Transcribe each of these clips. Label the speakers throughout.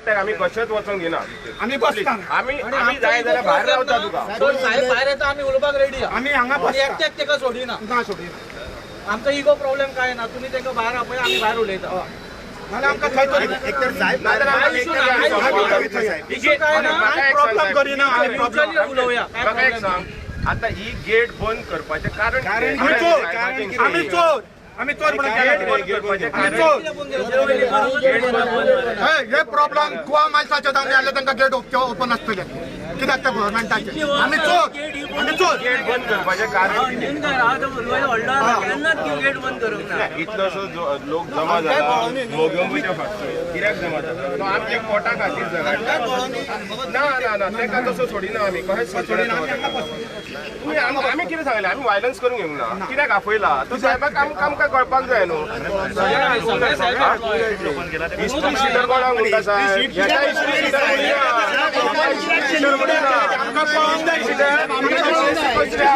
Speaker 1: एकट्याक आम्ही कशेंच वचोंक दिना
Speaker 2: आम्ही बसता
Speaker 1: आम्ही जाय जाल्यार भायर रावता तुका
Speaker 3: साहेब भायर येता आम्ही उलोवपाक रेडी
Speaker 2: आम्ही हांगा
Speaker 3: आनी
Speaker 2: बसता
Speaker 3: एकट्याक तेका सोडिना
Speaker 2: ना सोडी
Speaker 3: आमकां इगो प्रॉब्लेम काय ना तुम्ही तेका भायर आपय आमी भायर उलयता
Speaker 2: नाल्यार आमकां थंय तरी
Speaker 4: एकतर साहेब
Speaker 1: नाजाल्यार आमकां
Speaker 3: काय
Speaker 1: एकट्याक
Speaker 3: issue
Speaker 1: आमी
Speaker 3: नाही,
Speaker 1: solve
Speaker 3: काय
Speaker 1: करता.
Speaker 3: issue
Speaker 1: ही गेट
Speaker 3: काय ना,
Speaker 1: म्हाका एक सांग
Speaker 2: प्रॉब्लेम
Speaker 1: साहेब.
Speaker 2: करिना आमी
Speaker 3: म्युच्युअली उलोवया काय
Speaker 1: म्हाका एक
Speaker 3: problem
Speaker 1: सांग आता ही गेट बंद करपाचें कारण
Speaker 2: कारण
Speaker 1: कितें?
Speaker 2: चोर
Speaker 1: साहेबाचें कितें?
Speaker 2: आम्ही चोर आम्ही चोर म्हणून
Speaker 1: गेट
Speaker 2: केलं
Speaker 1: बंद करपाचें
Speaker 2: आम्ही
Speaker 1: कारण
Speaker 2: चोर
Speaker 1: गेट बंद
Speaker 2: हे प्रॉब्लेम गोवा माणसाच्या जावन आले तांकां गेट ओपन आसतले कित्याक ते गव्हर्मेंटाचे आम्ही चोर
Speaker 1: गेट बंद करपाचें कारण इतलोसो लोक जमा जाला मोग्योंबूच्या फाटसून कित्याक जमा जाला तो आमच्या पोटा खातीर जाला ना ना ना तेका तसो सोडिना आमी कशेंच सोडिना आमी कितें सांगलें आमी वायलन्स करूंक येवंक ना कित्याक आपयला तो साहेबाक आमकां कळपाक जाय न्हू हिस्ट्री शिटर कोणाक म्हणटा साहेब ह्याच्या हिस्ट्री शिटर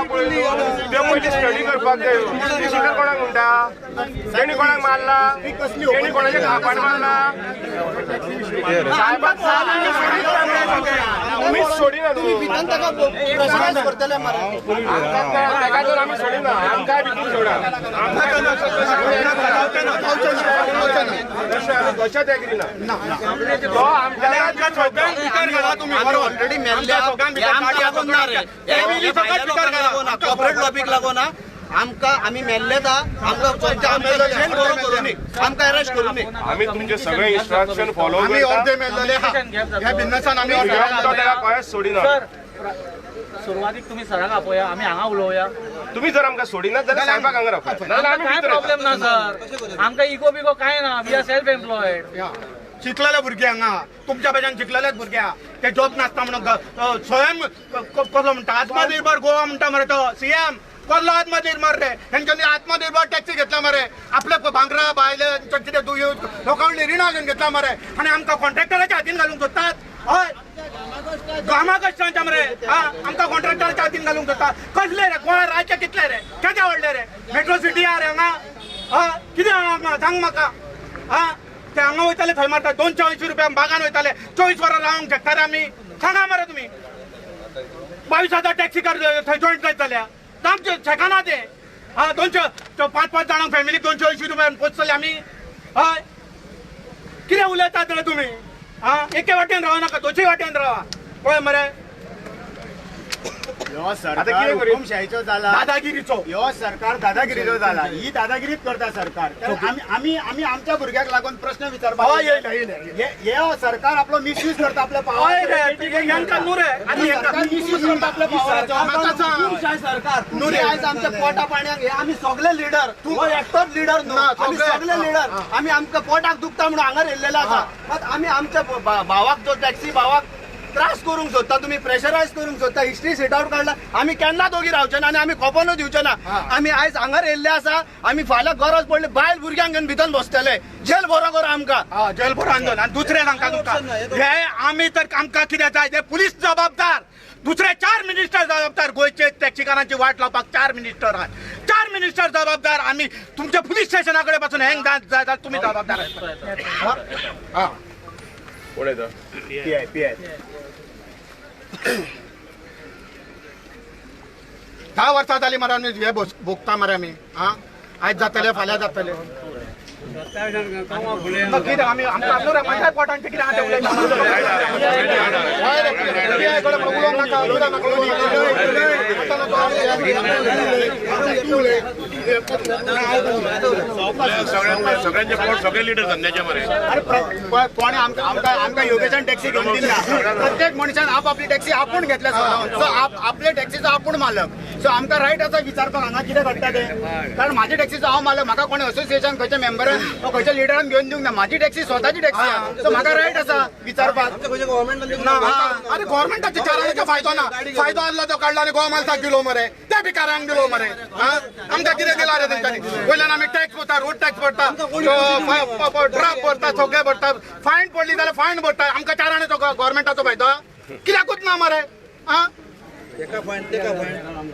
Speaker 1: पयली स्टडी करपाक जाय हिस्ट्री शिटर कोणाक म्हणटा तेणी कोणाक मारला तेणी कोणाच्या घापान मारला साहेबाक आमीच सोडिना न्हू तेका जर आमी सोडिना आमकांय भितून सोडा तशें आमी कशेंच एग्री ना तो आमच्या
Speaker 2: तुम्ही ऑलरेडी
Speaker 4: कॉर्पोरेट लॉबीक लागून आमकां आमी मेल्लेत आमकां जेल बरो करूं न्ही आमकां अरेस्ट करूं न्ही
Speaker 1: आमी तुमचे सगळे इन्स्ट्रक्शन फॉलो
Speaker 2: आम्ही
Speaker 1: करता
Speaker 2: अर्धे मेल्लेले ह्या बिझनेसान आम्ही अर्धे
Speaker 1: तो तेका कळ्याच सोडिना
Speaker 3: सर सुरवातीक तुम्ही सराक आपया आमी हांगा उलोवया
Speaker 1: तुम्ही जर आमकां सोडिना जाल्यार साहेबाक हांगा रावपा नाजाल्यार आमी
Speaker 3: काय
Speaker 1: भितर
Speaker 3: प्रॉब्लेम ना सर आमकां इगो बिगो काय ना वी आर सेल्फ एम्प्लॉयड
Speaker 2: शिकलेले भुरगे हांगा तुमच्या भशेन शिकलेलेच भुरगे ते जॉब नासता म्हणून स्वयं कसलो म्हणटा आत्मनिर्भर गोवा म्हणटा मरे तो सीएम कसलो आत्मनिर्भर रे हेंच्यांनी आत्मनिर्भर टॅक्सी घेतला मरे आपले भांगरा बायले कितें लोकांनी रिणां घेवन घेतला मरे आनी आमकां कॉन्ट्रॅक्टराच्या हातीन घालूंक सोदतात हय गामा कश्टांच्या मरे आमकां कॉन्ट्रॅक्टराच्या हातीन घालूंक सोदता कसले रे गोंया राज्य कितले रे केदे व्हडले रे मेट्रो सिटी आहा रे हांगा कितें हांगा सांग म्हाका ते हांगा वयताले थंय मारता 280 रुपया बागान वयताले 24 वरां रावंक शकता रे आमी सांगा मरे तुमी 22,000 टॅक्सी कार थंय जॉईंट जायताल्या आमचे शेकाना ते 5-5 जाणांक फॅमिलीक 280 रुपयान पोचतले आमी हय कितें उलयतात रे तुमी एके वाटेन राव नाका दोनशे वाटेन रावा पळय मरे
Speaker 4: ह्यो सरकार हुकुमशाहीचो जाला
Speaker 2: दादागिरीचो
Speaker 4: ह्यो सरकार दादागिरीचो जाला ही दादागिरीच करता सरकार आमी आमच्या भुरग्याक लागून प्रश्न विचारपाक हे सरकार आपलो मिसयूज करता आपल्या मिसयूज करता आपल्या पावराचो सरकार नुरे आयज आमच्या पोटा पाण्याक हे आमी सगळे लिडर तूं एकटोच लिडर न्हू आमी सगळे लिडर आमी आमकां पोटाक दुखता म्हणून हांगा येयल्लेलो आसा मात आमी आमच्या भावाक जो टॅक्सी भावाक त्रास करूंक सोदता तुम्ही प्रेशरायज करूंक सोदता हिस्ट्री सीट आउट काढला आम्ही केन्ना दोगी रावचे ना आनी आमी खोपोनूच दिवचे ना आमी आयज हांगा येयल्ले आसा आमी फाल्यां गरज पडली बायल भुरग्यांक घेवन भितर बसतले जेल बरो कर आमकां
Speaker 2: जेल बरो आंदोलन आनी दुसरें सांगता तुमकां हे आमी तर आमकां कितें जाय ते पुलीस जबाबदार दुसरे 4 मिनिस्टर जबाबदार गोंयचे टॅक्सीकारांची वाट लावपाक 4 मिनिस्टर आहात 4 मिनिस्टर जबाबदार आमी तुमच्या पुलीस स्टेशना कडेन पासून हेंग जाय तुमी जबाबदार
Speaker 1: कोण येता
Speaker 4: पीआय
Speaker 2: 10 वर्सां जालीं मरे आमी हे भोगता मरे आमी आयज जातले फाल्यां जातले कितें आमी आमकां आपलो रे माझ्या पोटांचें कितें आसा उलयता
Speaker 1: सगळ्यांचे पोट सगळे लिडर धंद्याचे मरे
Speaker 4: कोणी आमकां योगेशन टॅक्सी घेवन दिना प्रत्येक मनशान आपली टॅक्सी आपूण घेतल्या सो आपले टॅक्सीचो आपूण मालक सो आमकां रायट आसा विचारपाक हांगा कितें घडटा तें कारण म्हाजी टॅक्सीचो हांव मालक म्हाका कोणी असोसिएशन खंयच्या मेंबरान खंयच्या लिडरान घेवन दिवंक ना म्हाजी टॅक्सी स्वताची टॅक्सी आहा सो म्हाका रायट आसा विचारपाक
Speaker 2: अरे गव्हर्मेंटाच्या चारांचो फायदो ना फायदो आसलो तो काडला आनी गोवा माणसाक दिलो मरे त्या भिकाऱ्यांक दिलो मरे आमकां कितें दिला रे तेंच्यांनी वयल्यान आमी टॅक्स भरता रोड टॅक्स भरता ड्राफ्ट भरता सगळे भरता फायन पडली जाल्यार फायन भरता आमकां चारांचो गव्हर्मेंटाचो फायदो कित्याकूच ना मरे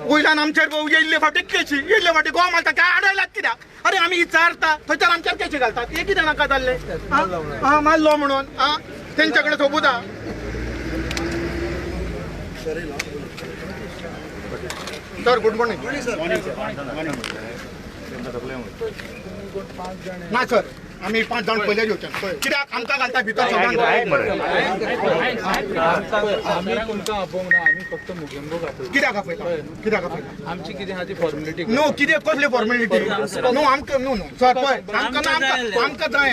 Speaker 2: वयल्यान आमचेर येयल्ले फावटी केशी येयल्ले फावटी गोवा माणसाक काय आडयलात कित्याक अरे आमी विचारता थंयच्यान आमचेर केशी घालतात हे कितें नाका जाल्ले मारलो म्हणून त्यांच्याकडे सोबत सर गुड मॉर्निंग ना सर आम्ही 5 जण पहिले घेवचे कित्याक आमकां घालता भितर
Speaker 3: आम्ही तुमकां आपोवंक ना आम्ही फक्त मुखेंबो घालतो
Speaker 2: कित्याक आपयता
Speaker 3: आमची कितें आहा ती फॉर्मेलिटी
Speaker 2: नो कितें कसली फॉर्मेलिटी नो आमकां नो नो सर पळय आमकां जाय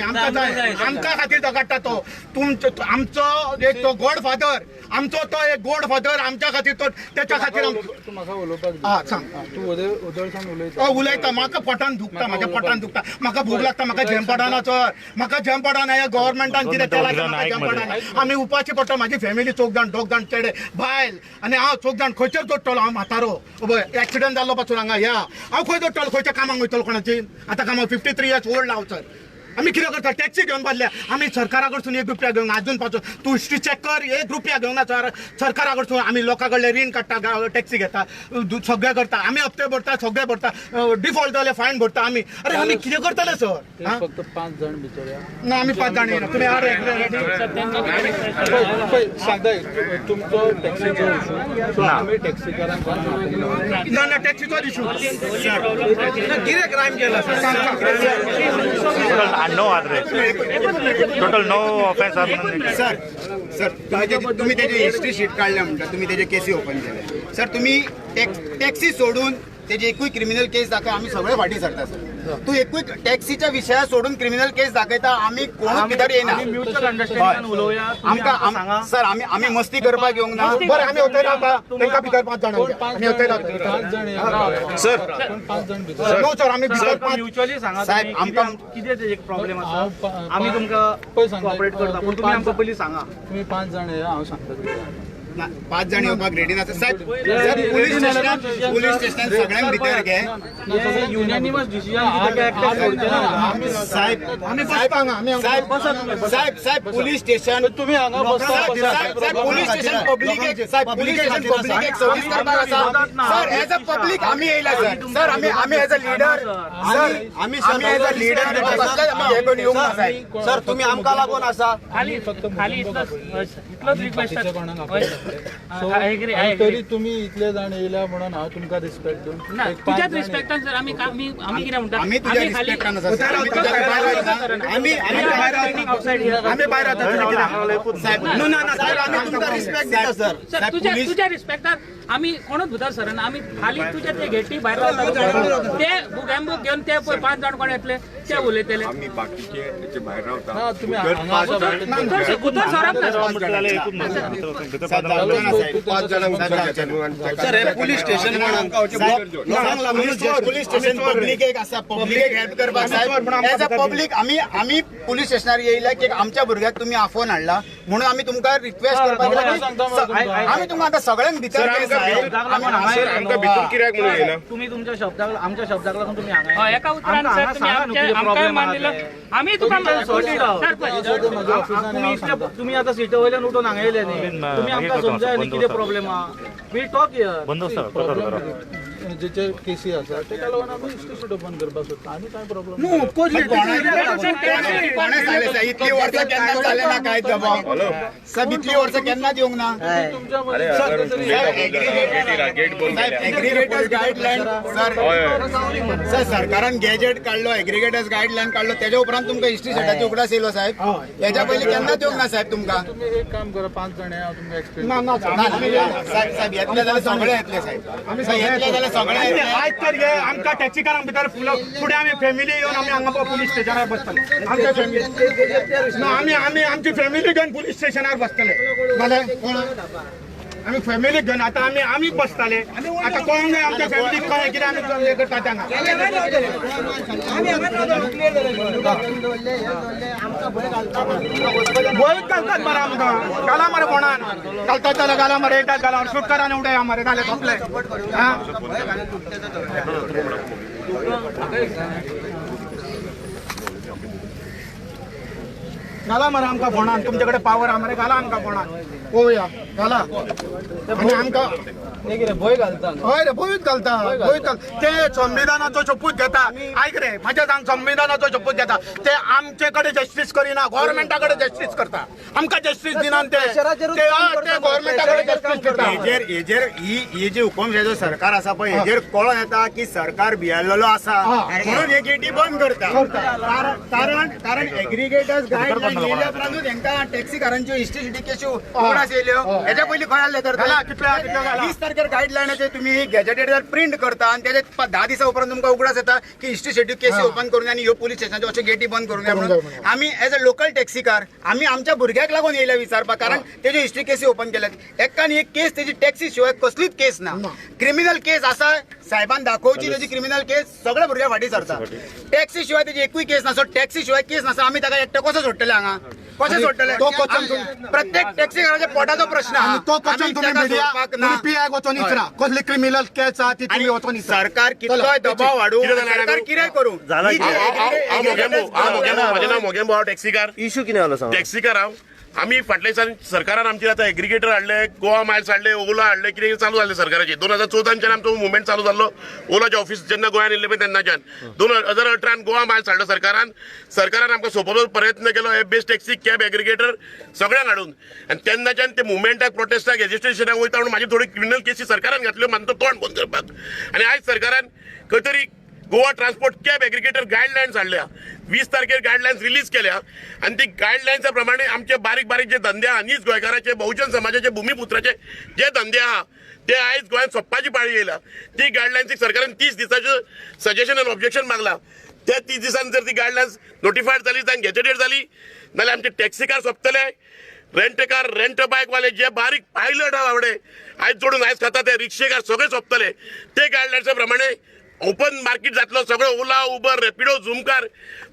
Speaker 2: आमकां खातीर तो काडटा तो तुमचो आमचो एक तो गॉड फादर आमचो तो एक गॉड फादर आमच्या खातीर तो त्याच्या खातीर
Speaker 3: तू म्हाका उलोवपाक
Speaker 2: हा सांग
Speaker 3: तू उदळसान उलयता
Speaker 2: उलयता म्हाका पोटान दुखता म्हाज्या पोटान दुखता म्हाका भूक लागता म्हाका झेम पडना सर म्हाका झेम पडना ह्या गव्हर्मेंटान कितें केलां म्हाका झेम पडना आमी उपाशी पडटा म्हाजी फॅमिली 4 जाण 2 जाण चेडे बायल आनी हांव 4 जाण खंयचेर जोडटलो हांव म्हातारो एक्सिडेंट जाल्लो पासून हांगा या हांव खंय जोडटलो खंयच्या कामाक वयतलो कोणाची आतां कामाक 53 इयर्स ओल्ड हांव सर आम्ही कितें करता टॅक्सी घेवन बांदल्या आम्ही सरकारा कडसून 1 रुपया घेवंक ना अजून पासून तू हिस्ट्री चॅक कर 1 रुपया घेवंक ना सर सरकारा कडसून आमी लोकां कडले रीण काडटा टॅक्सी घेता सगळें करता आमी हप्ते भरता सगळें भरता डिफॉल्ट जाल्यार फायन भरता आमी अरे आमी कितें करतले सर
Speaker 3: फक्त 5 जण भितर या
Speaker 2: ना आमी 5 जाण येना तुमी
Speaker 3: सांगता तुमचो टॅक्सीचो इशू आमी टॅक्सीकारांक
Speaker 2: ना ना टॅक्सीचो इशू
Speaker 4: कितें क्रायम केला
Speaker 5: No address. Total no offense.
Speaker 6: Sir तुम्ही त्याची हिस्ट्री शीट काढल्या म्हणटा तुम्ही त्याचे केसी ओपन केले सर तुम्ही टॅक्सी सोडून त्याची एकूय क्रिमिनल केस दाखवा आम्ही सगळे फाटी सरता सर तू एकूय टॅक्सीच्या विशया सोडून क्रिमिनल केस दाखयता आम्ही कोण भितर येना
Speaker 3: म्युच्युअल अंडरस्टँडिंग उलोवया
Speaker 6: आमकां सर आम्ही मस्ती करपाक येवंक ना
Speaker 2: बरें आमी होतय रावता तांकां भितर 5 जाण आमी होतय रावता
Speaker 3: 5 जण या
Speaker 6: सर
Speaker 3: 5 जण भितर
Speaker 2: नो सर आमी भितर 5
Speaker 3: म्युच्युअली सांगा
Speaker 6: साहेब आमकां
Speaker 3: कितें तेजे प्रॉब्लेम आसा आमी तुमकां कॉपरेट करता पूण तुमी आमकां पयलीं सांगा तुम्ही 5 जण या हांव सांगता
Speaker 6: 5 जण येवपाक रेडी ना साहेब पोलीस स्टेशन सगळ्यांक भितर घे
Speaker 3: युनियनिमस डिसिजन
Speaker 6: साहेब
Speaker 2: आमी बसता हांगा आमी
Speaker 6: साहेब पोलीस स्टेशन
Speaker 3: तुम्ही हांगा बसता
Speaker 6: साहेब पोलीस स्टेशन पब्लिक एक सर्व्हिस करपाक आसा सर एज अ पब्लिक आम्ही येयला सर आम्ही एज अ लिडर सर आम्ही एज अ लिडर आम्ही हे करून येवंक ना साहेब
Speaker 4: सर तुम्ही आमकां लागून आसा
Speaker 3: खाली इतलोच रिक्वेस्ट तरी तुम्ही इतले जाण येयल्या म्हणून हांव तुमकां रिस्पेक्ट दिवन
Speaker 7: तुझ्याच रिस्पेक्टान सर आम्ही कितें म्हणटा
Speaker 6: आम्ही तुझ्या रिस्पेक्टान आसा सर आम्ही
Speaker 2: भायर येता
Speaker 6: साहेब
Speaker 2: नो ना ना सर आमी तुमकां रिस्पेक्ट दिता सर
Speaker 7: सर तुझ्या रिस्पेक्टान आम्ही कोणूच भितर सर आम्ही खाली तुझे ते गेटी भायर रावता ते बुक घेवन ते 5 जाण कोण येतले ते उलयतले
Speaker 1: आम्ही बाकीचे त्याचे भायर रावता
Speaker 3: ना तुम्ही हांगा
Speaker 7: उतर सरप ना
Speaker 6: सर हे police station police station public एक आसा पब्लिक हेल्प करपाक साहेब एज अ पब्लिक आम्ही पोलीस स्टेशनार येयला की आमच्या भुरग्याक तुम्ही आफोन हाडला म्हणून आम्ही तुमकां रिक्वेस्ट करपाक आम्ही तुमकां आतां सगळ्यांक भितर
Speaker 1: आमकां भितर कित्याक म्हणून येना
Speaker 3: तुम्ही तुमच्या शब्दाक आमच्या शब्दाक लागून तुम्ही हांगा
Speaker 7: एका उतरान सर तुम्ही आमकां मानलेलं आम्ही तुका
Speaker 3: तुम्ही आता सीट वयल्यान उठून हांगा येयले न्ही तुम्ही आमकां समजाय न्ही कितें प्रॉब्लेम आहा वी टॉक हियर
Speaker 5: बंदोबस्त
Speaker 3: जेचे केसी आसा तेका लागून आमी स्टेशन ओपन करपाक सोदता आनी कांय प्रॉब्लेम
Speaker 2: नो कोणी
Speaker 6: कोणे झाले साहेब इतली वर्सां केन्ना जाले ना काय जबाब साहेब इतली वर्सां केन्ना येवंक ना
Speaker 1: गेट बंद
Speaker 6: एग्रीगेटर्स गायडलाईन सर सरकारान गॅजेट काढलो एग्रीगेटर्स गायडलाईन काढलो त्याच्या उपरांत तुमकां हिस्ट्री सेटाची उगडास येयलो साहेब याच्या पयलीं केन्नाच येवंक ना साहेब तुमकां
Speaker 3: तुम्ही एक काम करा 5 जण या तुमकां एक्सप्लेन
Speaker 2: ना ना
Speaker 6: साहेब येतले जाल्यार सगळे येतले साहेब येतले जाल्यार सगळे येतले
Speaker 2: आयज तर हे आमकां टॅक्सीकारांक भितर फुडें आमी फॅमिली येवन आमी हांगा पुलीस स्टेशनार बसतले आमच्या फॅमिली ना आमी आमची फॅमिली घेवन पुलीस स्टेशनार बसतले जाल्यार आमी फॅमिली घेवन आतां आमी बसतले आतां कोण जाय आमच्या फॅमिलीक कळ्ळें कितें आमी हे करता तेंगा भंय घालतात मरे आमकां घाला मरे कोणान घालतात जाल्यार घाला मरे एकदां घाला शूट करा आनी उडया मरे जालें सोंपलें घाला मरे आमकां फोणान तुमचे कडेन पावर आहा मरे घाला आमकां फोणान पळोवया घाला आणि आमकां
Speaker 4: भंय घालता
Speaker 2: हय रे भोवीत घालता ते संविधानाचो शपथ घेता ऐक रे माझ्या सांग संविधानाचो शपथ घेता ते आमचे कडे जस्टिस करिना गव्हर्नमेंटा कडे जस्टिस करता आमकां जस्टिस दिना ते गव्हर्नमेंटा कडे जस्टिस करता
Speaker 6: हेजेर ही जी हुकुमशाहीचो सरकार आसा पळय हेजेर कळोन येता की सरकार भियल्लेलो आसा म्हणून हे गेटी बंद करता कारण एग्रिगेटर्स गायडलायन येयल्या उपरांतूच हेंकां टॅक्सीकारांच्यो हिस्ट्री केसी उगडास येयल्यो हेच्या पयलीं खंय आसले तर 20 तारखेर गायडलायनाचे तुम्ही गॅजेटेडर प्रिंट करता आणि त्याचे 10 दिसा उपरांत तुमकां उगडास येता की हिस्ट्री शेड्यूल केसी ओपन करून आणि ह्यो पोलीस स्टेशनाच्यो अशो गेटी बंद करून म्हणून आम्ही एज अ लोकल टॅक्सीकार आम्ही आमच्या भुरग्याक लागून येयल्या विचारपाक कारण तेजे हिस्ट्री केसी ओपन केल्यात एकान एक केस तेजी टॅक्सी शिवाय कसलीच केस ना क्रिमिनल केस आसा साहेबान दाखोवची तेजी क्रिमिनल केस सगळे भुरग्या फाटी सरता टॅक्सी शिवाय तेजी एकूय केस ना सो टॅक्सी शिवाय केस नासा आम्ही ताका एकटो कसो सोडटले हांगा कशें सोडटले प्रत्येक टॅक्सीकाराच्या पोटाचो प्रश्न आहा
Speaker 2: तो क्वेश्चन तुम्ही मिडिया पीआय वचून विचारा कसली क्रिमिनल केस आहा ती तुम्ही वचून विचारा
Speaker 6: सरकार कितलोय दबाव वाडू सरकार कितें करू
Speaker 1: माझे नाव मोगेंबो हांव टॅक्सीकार
Speaker 5: इश्यू कितें जालो सांग
Speaker 1: टॅक्सीकार हांव आमी फाटल्या दिसांनी सरकारान आमचेर आतां एग्रिगेटर हाडले गोवा मायल्स हाडले ओला हाडले कितें चालू जालें सरकाराचें 2014च्यान आमचो मुवमेंट चालू जाल्लो ओलाचें ऑफिस जेन्ना गोंयांत येयल्लें पळय तेन्नाच्यान 2018 गोवा मायल्स हाडलो सरकारान आमकां सोंपोवपाचो प्रयत्न केलो हे बेस्ट टॅक्सी कॅब एग्रिगेटर सगळ्यांक हाडून आनी तेन्नाच्यान ते मुवमेंटाक प्रोटेस्टाक रजिस्ट्रेशनाक वयता म्हणून म्हाजी थोडी क्रिमिनल केसी सरकारान घातल्यो म्हाजो तोंड बंद करपाक आनी आयज सरकारान खंय तरी Goa transport cab aggregator guidelines हाडल्या 20 तारखेर गायडलायन्स रिलीज केल्या आणि ती गायडलायन्सा प्रमाणे आमचे बारीक बारीक जे धंदे आहा नीज गोंयकाराचे बहुजन समाजाचे भुमिपुत्राचे जे धंदे आहा ते आयज गोंयांत सोंपपाची पाळी येयला ती गायडलायन्सीक सरकारान 30 दिसांचें सजेशन आनी ऑब्जेक्शन मागला त्या 30 दिसांनी जर ती गायडलायन्स नोटिफायड जाली जावन गॅजेटेड जाली नाल्यार आमचे टॅक्सी कार सोंपतले रेंट कार रेंट बायकवाले जे बारीक पायलट आहा बाबडे आयज जोडून आयज खाता ते रिक्षेकार सगळे सोंपतले ते गायडलायन्सा प्रमाणे ओपन मार्केट जातलो सगळं ओला उबर रॅपिडो झुमकार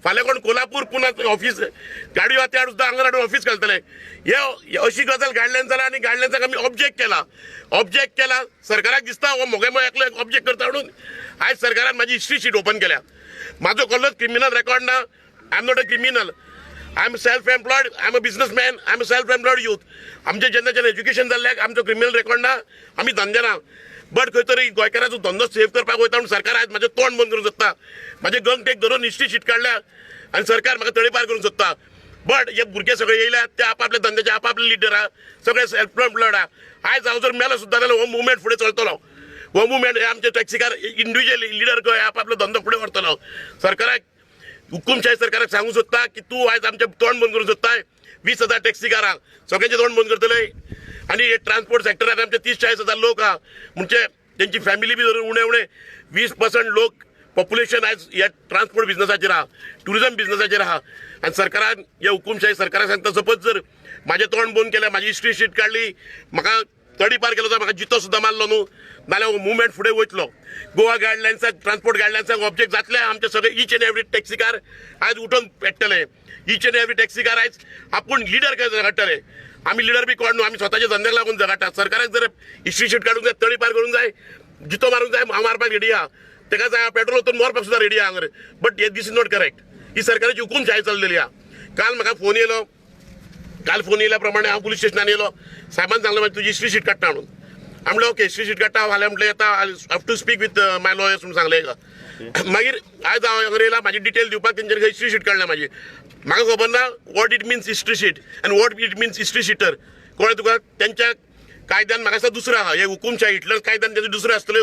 Speaker 1: फाल्यां कोण कोल्हापूर पुना ऑफिस गाडयो त्या सुद्दां हांगा हाडून ऑफिस घालतले हे अशी गजाल गायडलायन्स जाला आनी गायडलायन्साक आमी ऑब्जेक्ट केला सरकाराक दिसता हो मोगेमो एकलो ऑब्जेक्ट करता म्हणून आयज सरकारान म्हाजी हिस्ट्री शीट ओपन केल्या म्हाजो कसलोच क्रिमिनल रेकॉर्ड ना I am not a criminal I am self employed I am a businessman I am a self employed youth आमचे जेन्ना एज्युकेशन जाल्ल्याक आमचो क्रिमिनल रेकॉर्ड ना आमी धंदे ना बट खंय तरी गोंयकाराचो धंदो सेव्ह करपाक वयता म्हणून सरकार आयज म्हाजें तोंड बंद करूंक सोदता म्हाजे गंगटेक धरून हिस्ट्री शीट काडल्या आनी सरकार म्हाका तळीपार करूंक सोदता बट हे भुरगे सगळे येयल्या ते आपापल्या धंद्याचे आपापले लिडर आहा सगळे सेल्फ एम्प्लॉयड आहा आयज हांव जर मेलो सुद्दां जाल्यार हो मुवमेंट फुडें चलतलो हो मुवमेंट हे आमचे टॅक्सीकार इंडिव्हिज्युअल लिडर गोंय आपापलो धंदो फुडें व्हरतलो सरकाराक हुकुमशाही सरकाराक सांगूंक सोदता की तूं आयज आमचें तोंड बंद करूंक सोदताय 20,000 टॅक्सीकारांक सगळ्यांचें तोंड बंद करतले आनी हे ट्रान्सपोर्ट सेक्टरान आमचे 30-40,000 लोक आहा म्हणजे त्यांची फॅमिली बी धरून उणे 20% लोक पॉप्युलेशन आयज ह्या ट्रान्सपोर्ट बिझनेसाचेर आहा टुरिझम बिझनेसाचेर आहा आनी सरकारान ह्या हुकुमशाही सरकाराक सांगता सपोज जर म्हाजें तोंड बंद केलें म्हाजी हिस्ट्री शीट काडली म्हाका तडीपार केलो जाल्यार म्हाका जितो सुद्दां मारलो न्हू नाल्यार हो मुवमेंट फुडें वयतलो गोवा गायडलायन्साक ट्रान्सपोर्ट गायडलायन्साक ऑब्जेक्ट जातले आमचे सगळे ईच एंड एवरी टॅक्सीकार आयज उठून पेट्टले ईच एंड एवरी टॅक्सीकार आयज आपूण लिडर कशें काडटले आमी लिडर बी कोण न्हू आमी स्वताच्या धंद्याक लागून जगाटात सरकाराक जर हिस्ट्री शीट काडूंक जाय तडीपार करूंक जाय जितो मारूंक जाय हांव मारपाक रेडी आहा ताका जाय पेट्रोल वचून मरपाक सुद्दां रेडी आहा हांगर बट हे दीस इज नॉट करेक्ट ही सरकाराची हुकुमशाही चललेली आहा काल म्हाका फोन येयल्या प्रमाणे हांव पुलीस स्टेशनान येयलो साहेबान सांगलें मागीर तुजी हिस्ट्री शीट काडटा म्हणून हांव म्हणलें ओके हिस्ट्री शीट काडटा फाल्यां म्हटलें येता I have to speak with my lawyers म्हणून सांगलें मागीर आयज हांव हांगर येयला म्हाजी डिटेल दिवपाक तेंच्यांनी हिस्ट्री शीट काडल्या म्हाजी म्हाका खबर ना what it means history sheet आनी what it means history sheeter कळ्ळें तुका तेंच्या कायद्यान म्हाका दिसता दुसरो आहा हे हुकुमशाही हिटलर कायद्यान तेजे दुसरे आसतले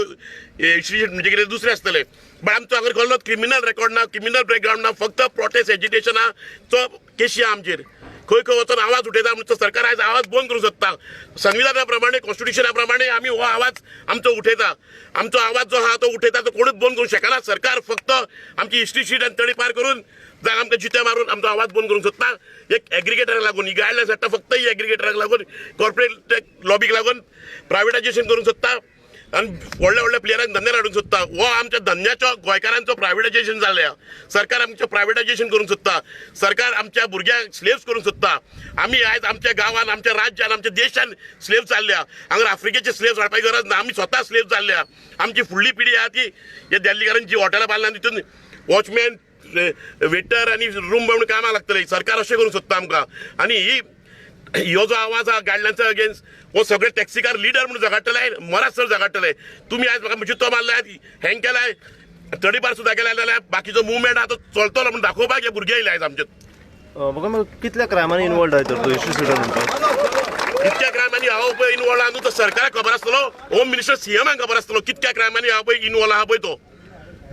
Speaker 1: हिस्ट्री शीट म्हणजे कितें दुसरे आसतले बट आमचो हांगर कसलो क्रिमिनल रेकॉर्ड ना क्रिमिनल बॅकग्रावंड ना फक्त प्रोटेस्ट एजिटेशन आहा तो केशी आहा आमचेर खंय खंय वचून आवाज उठयता म्हणून सरकार आयज आवाज बंद करूंक सोदता संविधाना प्रमाणे कॉन्स्टिट्युशना प्रमाणे आमी हो आवाज आमचो उठयता आमचो आवाज जो आहा तो उठयता तो कोणूच बंद करूंक शकना सरकार फक्त आमची हिस्ट्री शीट आनी तडीपार करून जावं आमकां जिते मारून आमचो आवाज बंद करूंक सोदता एक एग्रिगेटराक लागून ही गायडलायन्स हाडटा फक्त ही एग्रिगेटराक लागून कॉर्पोरेट लॉबीक लागून प्रायवेटायजेशन करूंक सोदता आनी व्हडल्या व्हडल्या प्लेयरांक धंद्यार हाडूंक सोदता हो आमच्या धंद्याचो गोंयकारांचो प्रायवेटायजेशन जाल्ल्या सरकार आमचें प्रायवेटायजेशन करूंक सोदता सरकार आमच्या भुरग्यांक स्लेव्स करूंक सोदता आमी आयज आमच्या गांवांत आमच्या राज्यान आमच्या देशान स्लेव्स जाल्ल्या हांगा आफ्रिकेचे स्लेव्स हाडपाची गरज ना आमी स्वता स्लेव्स जाल्ल्या आमची फुडली पिढी आहा ती हे दिल्लीकारांची हॉटेलां बांदल्या तितून वॉचमॅन वेटर आनी रूम म्हणून कामाक लागतले सरकार अशें करूंक सोदता आमकां आनी ही
Speaker 8: ह्यो जो आवाज हा गायडलायन्सा अगेन्स्ट हो सगळे टॅक्सीकार लिडर म्हणून झगडटले मराठ सर झगडटले तुम्ही आज म्हाका जितो मारलाय हँग केलाय तडीपार सुद्धा केलाय जाल्यार बाकीचो मुवमेंट आतां चलतलो म्हणून दाखोवपाक हे भुरगे येयले आयज आमचे
Speaker 5: बघा कितल्या क्रायमांनी इन्वॉल्ड आहे तर तो हिस्ट्री सिटर म्हणतो
Speaker 8: कितक्या क्रायमांनी हांव पळय इन्वॉल्व आहा न्हू तो सरकाराक खबर आसतलो होम मिनिस्टर सीएमाक खबर आसतलो कितक्या क्रायमांनी हांव पळय इन्वॉल्व आहा पळय तो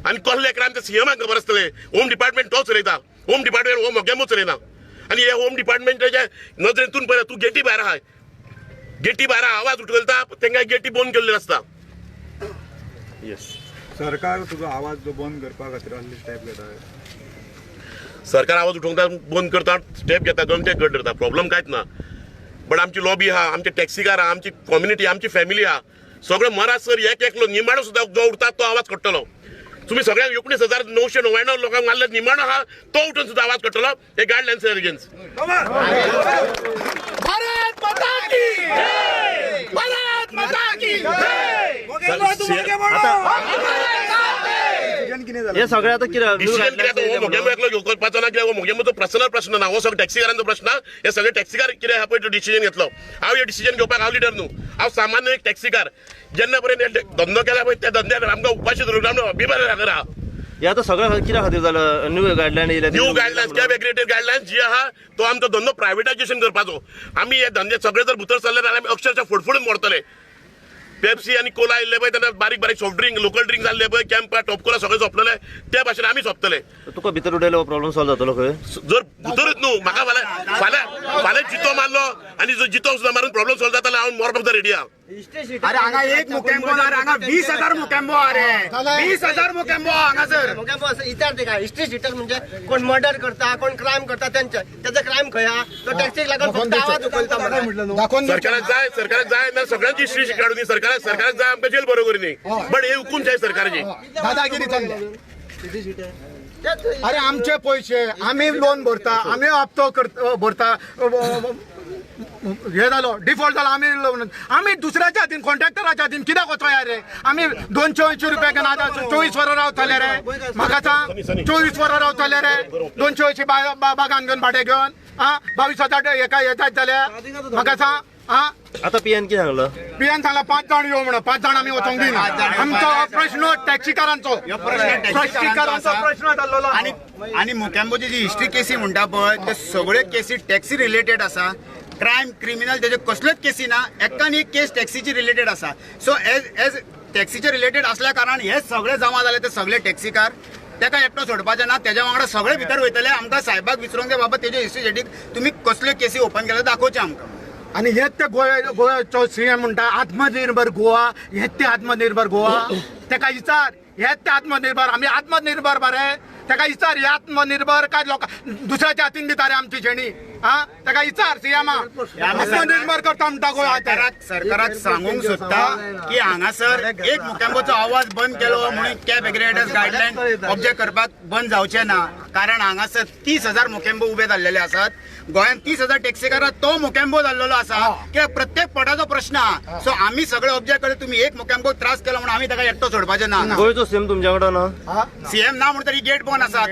Speaker 8: आनी कसले क्रायम ते सीएमाक खबर आसतले होम डिपार्टमेंट तो चलयता होम डिपार्टमेंट हो मोगेमो चलयना आनी हे होम डिपार्टमेंटाच्या नजरेंतून पळय तूं गेटी भायर आहाय गेटी भायर आवाज उठयता तांकां गेटी बंद केल्ली आसता
Speaker 5: येस
Speaker 9: सरकार तुजो आवाज जो बंद करपा खातीर असले स्टेप घेता
Speaker 8: सरकार आवाज उठोवंक बंद करता स्टेप घेता दोन ते गट धरता प्रॉब्लेम कांयच ना बट आमची लॉबी आहा आमचे टॅक्सीकार आहा आमची कम्युनिटी आमची फॅमिली आहा सगळे मराठ सर एक एकलो निमाणो सुद्धा जो उठता तो आवाज काडटलो तुम्ही सगळ्या 19,999 लोकांक मारले निमाणो आहा तो उठून सुद्धा आवाज काडटलो हे गायडलायन्स अगेन्स्ट
Speaker 2: भारत माता की जय भारत माता की
Speaker 5: हे सगळे आता
Speaker 8: डिसिजन कितें हो मोगेमो एकलो घेवपाचो ना कित्याक हो मोगेमोचो पर्सनल प्रश्न ना हो सगळो टॅक्सीकारांचो प्रश्न हे सगळे टॅक्सीकार कितें आहा पळय तो डिसिजन घेतलो हांव हे डिसिजन घेवपाक हांव लिडर न्हू हांव सामान्य एक टॅक्सीकार जेन्ना पर्यंत धंदो केला पळय त्या धंद्यार आमकां उपाशी धरून आमकां अभिमान करा
Speaker 5: हे आता सगळं कित्या खातीर जालं न्यू गायडलायन येयल्या
Speaker 8: new guidelines cab aggregated guidelines जी आहा तो आमचो धंदो प्रायवेटायझेशन करपाचो आमी हे धंदे सगळे जर भितर सरले जाल्यार आमी अक्षरशः फडफडून मरतले पेप्सी आणि कोला येयल्ले पळय तेन्ना बारीक बारीक सॉफ्ट ड्रिंक लोकल ड्रिंक जाल्ले पळय कॅम्प टॉपकोला सगळे सोंपलेले त्या भाशेन आमी सोंपतले
Speaker 5: तुका भितर उडयलो प्रॉब्लेम सॉल्व जातलो खंय
Speaker 8: जर भितरूच न्हू म्हाका फाल्यां जितो मारलो आनी जर जितो सुद्दां मारून प्रॉब्लेम सॉल्व जाता जाल्यार हांव मरपाक रेडी आहा
Speaker 6: अरे हांगा एक मुकेंबो ना रे, हांगा 20,000 मुकेंबो हा रे 20,000 मुकेंबो हांगासर
Speaker 4: विचारते का हिस्ट्री शीटर म्हणजे कोण मर्डर करता कोण क्राईम करता त्याचा क्राईम खंय हा तो टॅक्सीक लागून फक्त आवाज उखलता
Speaker 8: सरकाराक जाय ना सगळ्यांची हिस्ट्री काढून दी सरकाराक जाय आमकां जेल बरोबर न्ही बट हे हुकूम जाय सरकारची
Speaker 2: दादागिरी चालली अरे आमचे पैसे आम्ही लोन भरता आम्ही हप्तो भरता हे जालो डिफॉल्ट जाला आम्ही दुसऱ्याच्या हातीन कॉन्ट्रॅक्टराच्या हातीन कित्याक वचोया रे आम्ही 280 रुपया घेवन आतां 24 वरां रावतले रे म्हाका सांग 24 वरां रावतले रे 280 बागान घेवन भाडे घेवन 22,000 एका येतात जाल्यार म्हाका सांग
Speaker 5: आता पीएन कितें सांगलो
Speaker 2: पियान सांगला 5 जाण येऊ म्हणून 5 जाण आम्ही वचोंक दिना आमचो प्रश्न टॅक्सीकारांचो प्रश्न जाल्लो
Speaker 6: आणि मुकेंबोची जी हिस्ट्री केसी म्हणटा पळय ते सगळे केसी टॅक्सी रिलेटेड आसा क्रायम क्रिमिनल तेजे कसल्योच केसी ना एकान एक केस टॅक्सीची रिलेटेड आसा सो एज टॅक्सीचे रिलेटेड असल्या कारण हे सगळे जमा जाले ते सगळे टॅक्सीकार तेका एकटो सोडपाचें ना तेज्या वांगडा सगळे भितर वयतले आमकां साहेबाक विचारूंक जाय बाबा तेजे हिस्ट्री तुम्ही कसल्यो केसी ओपन केल्यो दाखोवचे आमकां
Speaker 2: आणि हेच ते गोव्याचो सीएम म्हणटा आत्मनिर्भर गोवा हेच ते आत्मनिर्भर गोवा तेका विचार हेच ते आत्मनिर्भर आम्ही आत्मनिर्भर बरे तेका विचार हे आत्मनिर्भर काय लोक दुसऱ्याच्या हातीन दिता रे आमची शेणी तेका विचार सीएमा आत्मनिर्भर करता म्हणटा गोवा
Speaker 6: सरकाराक सांगूंक सोदता की हांगासर एक मुकेंबोचो आवाज बंद केलो म्हणून कॅब एग्रेटर्स गायडलायन ऑब्जेक्ट करपाक बंद जावचे ना कारण हांगासर 30,000 मुकेंबो उबे जाल्लेले आसात गोंयांत 30,000 टॅक्सीकारां तो मुकेंबो जाल्लो आसा कित्याक प्रत्येक पोटाचो प्रश्न आहा सो आमी सगळे ऑब्जेक्ट करता तुम्ही एक मुकेंबो त्रास केलो म्हणून आमी ताका एकटो सोडपाचे ना
Speaker 5: गोंयचो सीएम तुमच्या कडेन ना
Speaker 6: सीएम ना म्हणून तरी गेट बंद आसा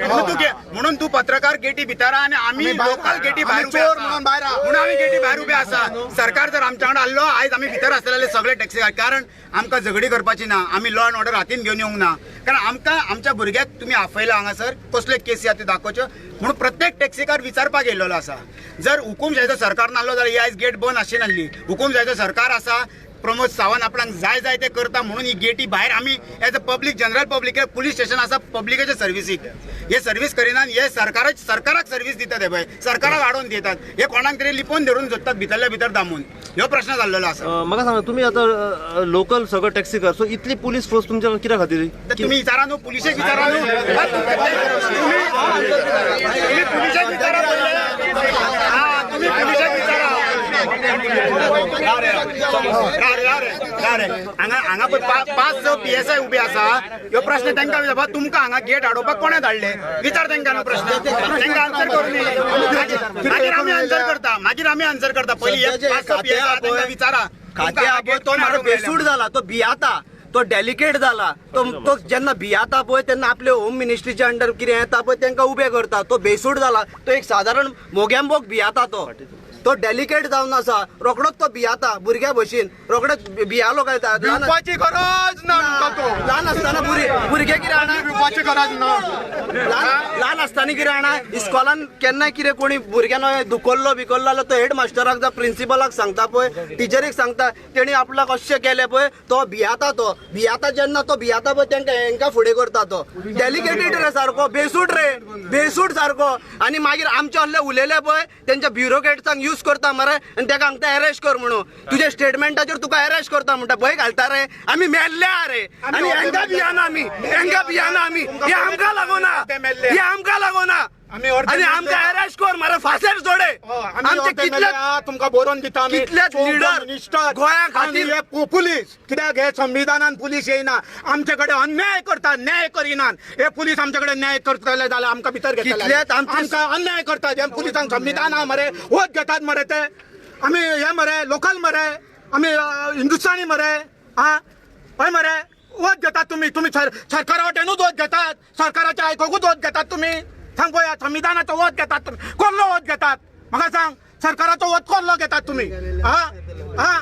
Speaker 6: म्हणून तू पत्रकार गेटी भितर आणि आम्ही लोकल गेटी भायर म्हणून आम्ही गेटी भायर उभे आसा सरकार जर आमच्या कडेन आसलो आयज आमी भितर आसलेले सगळे टॅक्सीकार कारण आमकां झगडी करपाची ना आमी लॉ अँड ऑर्डर हातीन घेवन येवंक ना कारण आमकां आमच्या भुरग्याक तुम्ही आफयला हांगासर कसले केसी आहा त्यो दाखोवच्यो म्हणून प्रत्येक टॅक्सीकार विचारपाक येयल्लो आसा जर हुकूमशाहीचो सरकार नासलो जाल्यार ही आयज गेट बंद आसची नासली हुकूमशाहीचो सरकार आसा प्रमोद सावंत आपणाक जाय ते करता म्हणून ही गेटी भायर आमी as a public general public police station आसा पब्लिकेच्या सर्विसीक हे सर्वीस करिनात हे सरकाराक सर्वीस दितात हे पळय सरकाराक हाडून दितात हे कोणाक तरी लिपोवन धरून जोडटात भितरल्या भितर दामून ह्यो प्रश्न जाल्लो आसा
Speaker 5: म्हाका सांगा तुम्ही आता लोकल सगळं टॅक्सीकार सो इतली पुलीस फोर्स तुमच्या कित्या खातीर
Speaker 6: तुम्ही विचारा न्हू पुलिशेक विचारा न्हू तुम्ही पुलिशेक विचारा तुम्ही पुलिशेक विचारा हांगा पळय 5 PSI उबे आसा ह्यो प्रश्न तांकां विचारपा तुमकां हांगा गेट हाडोवपाक कोणे धाडले विचार तांकां न्हू प्रश्न तांकां आन्सर करून मागीर आमी आन्सर करता पयलीं 5 PSI तांकां विचारा
Speaker 4: खात्या तो मारो बेसूड जाला तो भियाता तो डेलिकेट जाला तो जेन्ना भियाता पळय तेन्ना आपले होम मिनिस्ट्रीच्या अंडर कितें येता पळय तांकां उबे करता तो बेसूड जाला तो एक साधारण मोग्यांबोक भियाता तो तो डेलिकेट जावन आसा, रोखडोच तो भियाता भुरग्या भशेन, रोखडेच भियालो काय
Speaker 2: भिवपाची गरज ना आमकां तो.
Speaker 4: ल्हान आसतना भुरगे कितें जाणा,
Speaker 2: भिवपाची गरज ना.
Speaker 4: ल्हान आसतना कितें जाणा, इस्कॉलान केन्नाय कितें कोणी भुरग्यान दुखल्लो बिकल्लो जाल्यार तो हेड मास्टराक जावं प्रिन्सिपलाक सांगता पळय, टिचरीक सांगता, तेणी आपल्याक अशें केलें पळय, तो भियाता जेन्ना तो भियाता पळय तेंकां हेंकां फुडें करता तो. डेलिकेटेड रे सारको, बेसूट सारको. आनी मागीर आमचे असले उलयले पळय तेंच्या ब्युरोक्रेट्सांक यूज करता मरे, आनी तेका हांगा अरेस्ट कर म्हणून. तुज्या स्टेटमेंटाचेर तुका अरेस्ट करता म्हणटा, भंय घालता रे. आमी मेल्ल्या रे, आनी हेंकां भियाना आमी. हे आमकां लागोना. आनी आमकां अरेस्ट कर मरे, फासेर जोडे. आमचे कितले
Speaker 2: तुमकां बरोवन दिता आमी.
Speaker 4: कितलेच लीडर
Speaker 2: मिनिस्टर
Speaker 4: गोंया खातीर
Speaker 2: हे पुलीस कित्याक हे संविधानान पुलीस येयना, आमचे कडेन अन्याय करता, न्याय करिनात. हे पुलीस आमचे कडेन न्याय करतले जाल्यार आमकां भितर घेतले. आमकां अन्याय करतात हे पुलिसांक संविधान आहा मरे, वोट घेतात मरे ते. आमी हे मरे लोकल मरे, आमी हिंदुस्तानी मरे. हय मरे, वोट घेतात तुम्ही सरकारा वटेनूच वोट घेतात, सरकाराच्या आयकोकूच वोट घेतात तुम्ही. सांग पळया, संविधानाचो वोट घेतात तुम्ही, कोणलो वोट घेतात म्हाका सांग. सरकाराचो वोट कोणलो घेतात तुम्ही?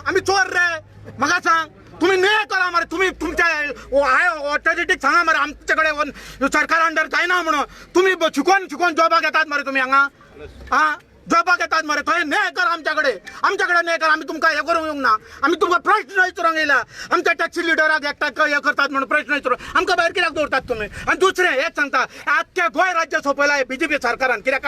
Speaker 2: आमी चोर रे, म्हाका सांग. तुम्ही न्याय करा मरे, तुम्ही तुमच्या ऑथॉरिटीक सांगा मरे आमचे कडेन सरकार अंडर जायना म्हणून. तुम्ही शिकून जॉबाक येतात मरे तुम्ही हांगा. जॉबाक येतात मरे, थंय न्याय करा आमच्या कडेन न्याय करा. आमी तुमकां हे करूंक येवंक ना. आमी तुमकां प्रश्न विचारूंक येयला. आमच्या टॅक्सी लिडराक एकट्याक हे करतात म्हणून प्रश्न विचारूंक आमकां भायर कित्याक दवरतात तुमी? आनी दुसरें हेच सांगता, आख्खें गोंय राज्य सोंपयला बीजेपी सरकारान. कित्याक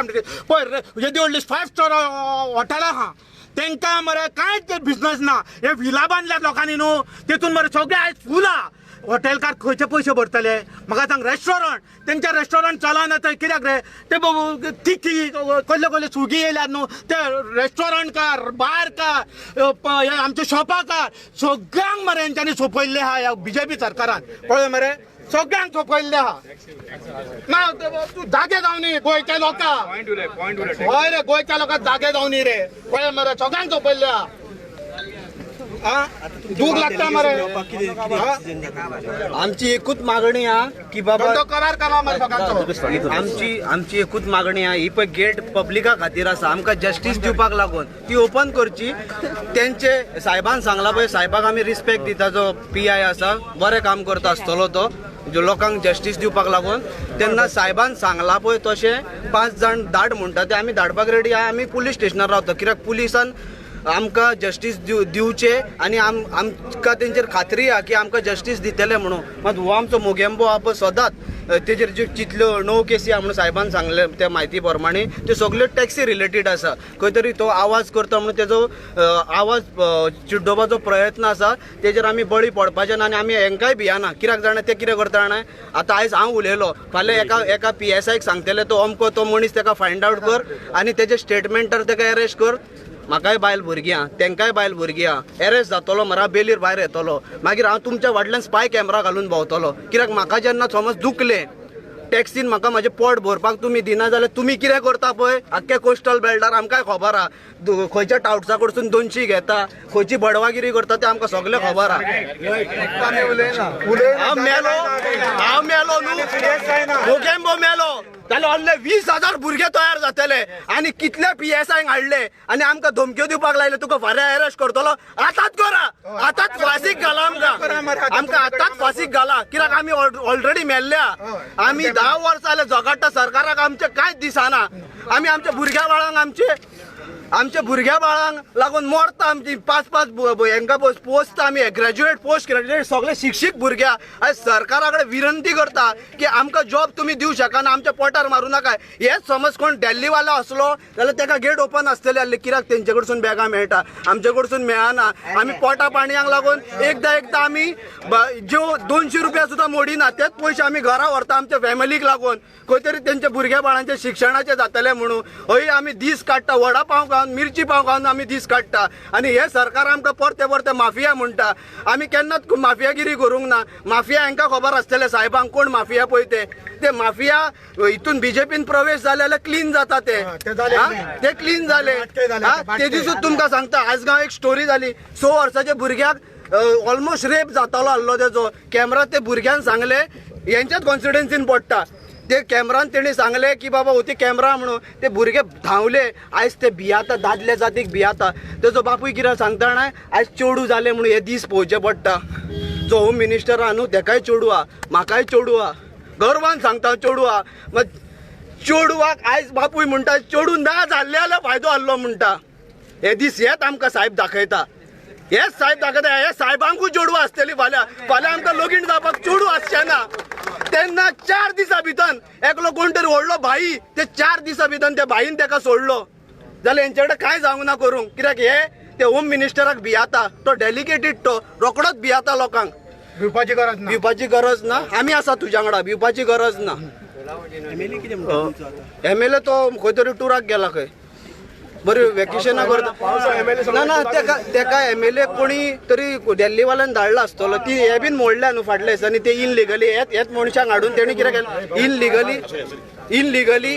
Speaker 2: पळय, येदी व्हडली 5 स्टार हॉटेलां आहा, तेंकां मरे कांयच बिझनस ना. हे विला बांदल्यात लोकांनी न्हू, तेतून मरे सगळे आयज फुला. हॉटेलकार खंयचे पयशे भरतले म्हाका सांग? रेस्टॉरंट, तेंचे रेस्टॉरंट चलना थंय कित्याक रे? ते तिकी कसले स्विगी येयल्यात न्हू, ते रेस्टॉरंट कार, बार कार, आमचे शॉपां कार, सगळ्यांक मरे हेंच्यांनी सोंपयल्ले आहा ह्या बीजेपी सरकारान. पळय मरे, सगळ्यांक सोंपयल्ले आहा. ना जागे जावनी गोंयच्या लोकांक. हय रे, गोंयच्या लोकांक जागे जावनी रे. पळय मरे, सगळ्यांक सोंपयल्ले आहा. दूख लागता मरे.
Speaker 4: आमची एकूच मागणी हा की बाबा
Speaker 2: कव्हर करा मरे सगळ्यांचो.
Speaker 4: आमची एकूच मागणी हा, ही पळय गेट पब्लिका खातीर आसा, आमकां जस्टीस दिवपाक लागून ती ओपन करची. तेंचे साहेबान सांगला पळय, साहेबाक आमी रिस्पेक्ट दिता, जो PI आसा, बरें काम करता आसतलो तो, जो लोकांक जस्टीस दिवपाक लागून. तेन्ना साहेबान सांगला पळय तशें 5 जाण धाड म्हणटा ते आमी धाडपाक रेडी आहा. आमी पुलीस स्टेशनार रावता, कित्याक पुलिसान आमकां जस्टीस दिवचे आनी आमकां तेंचेर खात्री आहा की आमकां जस्टीस दितले म्हणून. मात हो आमचो मोगेंबो आहा पळय, सदांच तेजेर ज्यो चितल्यो 9 केसी आहा म्हणून साहेबान सांगले त्या म्हायती प्रमाणे, त्यो सगल्यो टॅक्सी रिलेटेड आसा. खंय तरी तो आवाज करता म्हणून तेजो आवाज चिड्डोवपाचो प्रयत्न आसा, तेजेर आमी बळी पडपाचे ना. आनी आमी हेंकाय भियाना. कित्याक जाणा ते कितें करता जाणा, आतां आयज हांव उलयलो, फाल्यां एका PSIक सांगतले तो अमको तो मनीस तेका फायंड आवट कर आनी तेजे स्टेटमेंटार तेका अरेस्ट कर. म्हाकाय बायल भुरगीं आहा, तेंकाय बायल भुरगीं आहा, अरेस्ट जातलो मरा, बेलीर भायर येतलो. मागीर हांव तुमच्या वाटल्यान स्पाय कॅमेरा घालून भोंवतलो. कित्याक म्हाका जेन्ना समज दुखलें टॅक्सीन, म्हाका म्हाजें पोट भरपाक तुमी दिना जाल्यार तुमी कितें करता पळय, आख्ख्या कोस्टल बेल्टार आमकांय खबर आहा. खंयच्या टावट्सा कडसून 200 घेता, खंयची बडवागिरी करता ते आमकां सगळें खबर आहा. हांव मेलो न्हू, मोगेंबो मेलो जाल्यार असले 20,000 भुरगे तयार जातले. आनी कितले PSIक हाडले आनी आमकां धमक्यो दिवपाक लायले, तुका फाल्यां अरेस्ट करतलो. आतांच करा, आतांच फाशीक घाला आमकां आतांच फाशीक घाला. कित्याक आमी ऑलरेडी मेल्ल्या. आमी 10 वर्सां जाले झगडटा सरकाराक, आमचे कांयच दिसना. आमी आमच्या भुरग्या बाळांक आमच्या भुरग्या बाळांक लागून मरता. आमची 5-5 हेंकां पोस्ट, आमी ग्रॅज्युएट, पोस्ट ग्रॅज्युएट सगळे शिक्षीत भुरग्या. आयज सरकारा कडेन विनंती करता की आमकां जॉब तुमी दिवं शकना, आमच्या पोटार मारूं नाका. हेच समज कोण दिल्लीवालो असलो जाल्यार तेका गेट ओपन आसतले आसले, कित्याक तेंचे कडसून बॅगां मेळटा, आमचे कडसून मेळना. आमी पोटा पाणयाक लागून एकदां आमी ज्यो 200 रुपया सुद्दां मोडिना, तेच पयशे आमी घरा व्हरता आमच्या फॅमिलीक लागून. खंय तरी तेंच्या भुरग्या बाळांच्या शिक्षणाचे जातले म्हणून हय आमी दीस काडटा, वडा पाव खावन, मिरची पाव खावन आमी दीस काडटा. आनी हे सरकार आमकां परते माफिया म्हणटा. आमी केन्नाच माफियागिरी करूंक ना. माफिया हांकां खबर आसतलें साहेबांक कोण माफिया पळय ते माफिया हितून बीजेपीन प्रवेश जाले जाल्यार क्लीन जाता. ते क्लीन जाले. ते दिसूच तुमकां सांगता, आजगांव एक स्टोरी जाली, 6 वर्साच्या भुरग्याक ऑलमोस्ट रेप जातालो आसलो तेजो. कॅमेरा ते भुरग्यान सांगले, हेंच्याच कॉन्स्टिट्युएन्सीन पडटा, ते कॅमेरान तेणी सांगले की बाबा होती कॅमेरा म्हणून ते भुरगे धांवले आयज ते भियाता दादले जातीक भियाता तेजो बापूय कितें सांगता जाणाय आयज चेडू जाले म्हणून हे दीस पळोवचे पडटा जो होम मिनिस्टर आहा न्हू तेकाय चेडू आहा म्हाकाय चेडू आहा गर्वान सांगता चेडू आहा मग चेडूवाक आयज बापूय म्हणटा चेडू ना जाल्ले जाल्यार फायदो आहलो म्हणटा हे दीस हेच आमकां साहेब दाखयता हेच साहेब दाखयता हे साहेबांकूय चेडू आसतली फाल्यां आमकां लगीन जावपाक चेडू आसचें ना तेन्ना 4 दिसां भितर एकलो कोण तरी व्हडलो भाई ते 4 दिसां भितर त्या भाईन तेका सोडलो जाल्यार हेंचे कडेन कांय जावंक ना करूंक कित्याक हे ते होम मिनिस्टराक भियाता तो डेलिगेटेड तो रोकडोच भियाता लोकांक भिवपाची गरज ना आमी आसा तुज्या वांगडा भिवपाची गरज ना एमएलए तो खंय तरी टुराक गेला खंय बरी वेकेशनाक करता ना ना तेका एमएलए कोणी तरी दिल्लीवाल्यान धाडला आसतलो ती हे बीन मोडल्या न्हू फाटल्या दिसांनी ते इनलिगली हेच मनशाक हाडून तेणी कितें केलें इनलिगली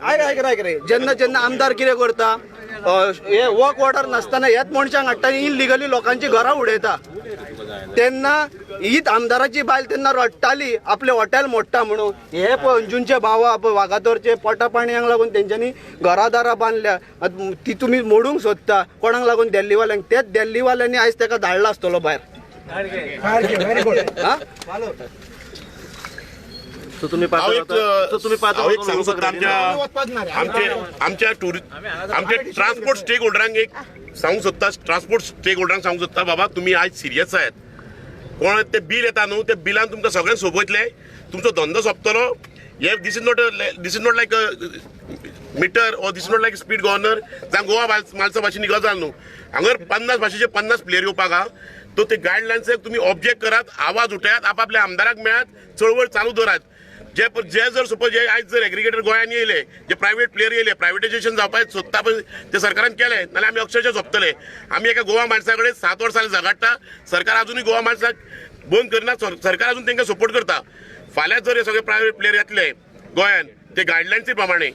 Speaker 4: आयक रे जेन्ना आमदार कितें करता हे वर्क ऑर्डर नासतना हेच मनशाक हाडटा इनलिगली लोकांची घरां उडयता तेन्ना हीच आमदाराची बायल तेन्ना रडटाली आपले हॉटेल मोडटा म्हणून हे पळय अंजूंचे भावा पळय वागातोरचे पोटा पाणयाक लागून तेंच्यांनी घरादारां बांदल्या ती तुमी मोडूंक सोदता कोणाक लागून दिल्लीवाल्यांक तेच दिल्लीवाल्यांनी आयज तेका धाडला आसतलो भायर
Speaker 5: सो तुम्ही
Speaker 8: सांगू सोदता आमच्या ट्रान्सपोर्ट स्टेक होल्डरांक एक सांगू सोदता ट्रान्सपोर्ट स्टेक होल्डरांक सांगू सोदता बाबा तुम्ही आज सिरियस आहेत कोण ते बिल येता न्हू ते बिलान तुमकां सगळ्यांक सोबयतले तुमचो धंदो सोंपतलो हे this is not like meter और this is not like speed governor जावं गोवा म्हालसा भाशेनी गजाल न्हू हांगर 50 भाशेचे 50 प्लेयर येवपाक आहा तो ते गायडलायन्साक तुम्ही ऑब्जेक्ट करात आवाज उठयात आपापल्या आमदाराक मेळात चळवळ चालू दवरात जे जर सपोज आयज जर एग्रिगेटर गोंयान येयले जे प्रायव्हेट प्लेयर येयले प्रायव्हेटायझेशन जावपाक सोदता पण ते सरकारान केले नाल्यार आमी अक्षरशः सोंपतले आमी एका गोवा माणसा कडेन 7 वर्सां झगडटा सरकार अजूनय गोवा माणसाक बंद करना सरकार अजून तांकां सपोर्ट करता फाल्यां जर हे सगळे प्रायव्हेट प्लेयर येतले गोंयान ते गायडलायन्सी प्रमाणे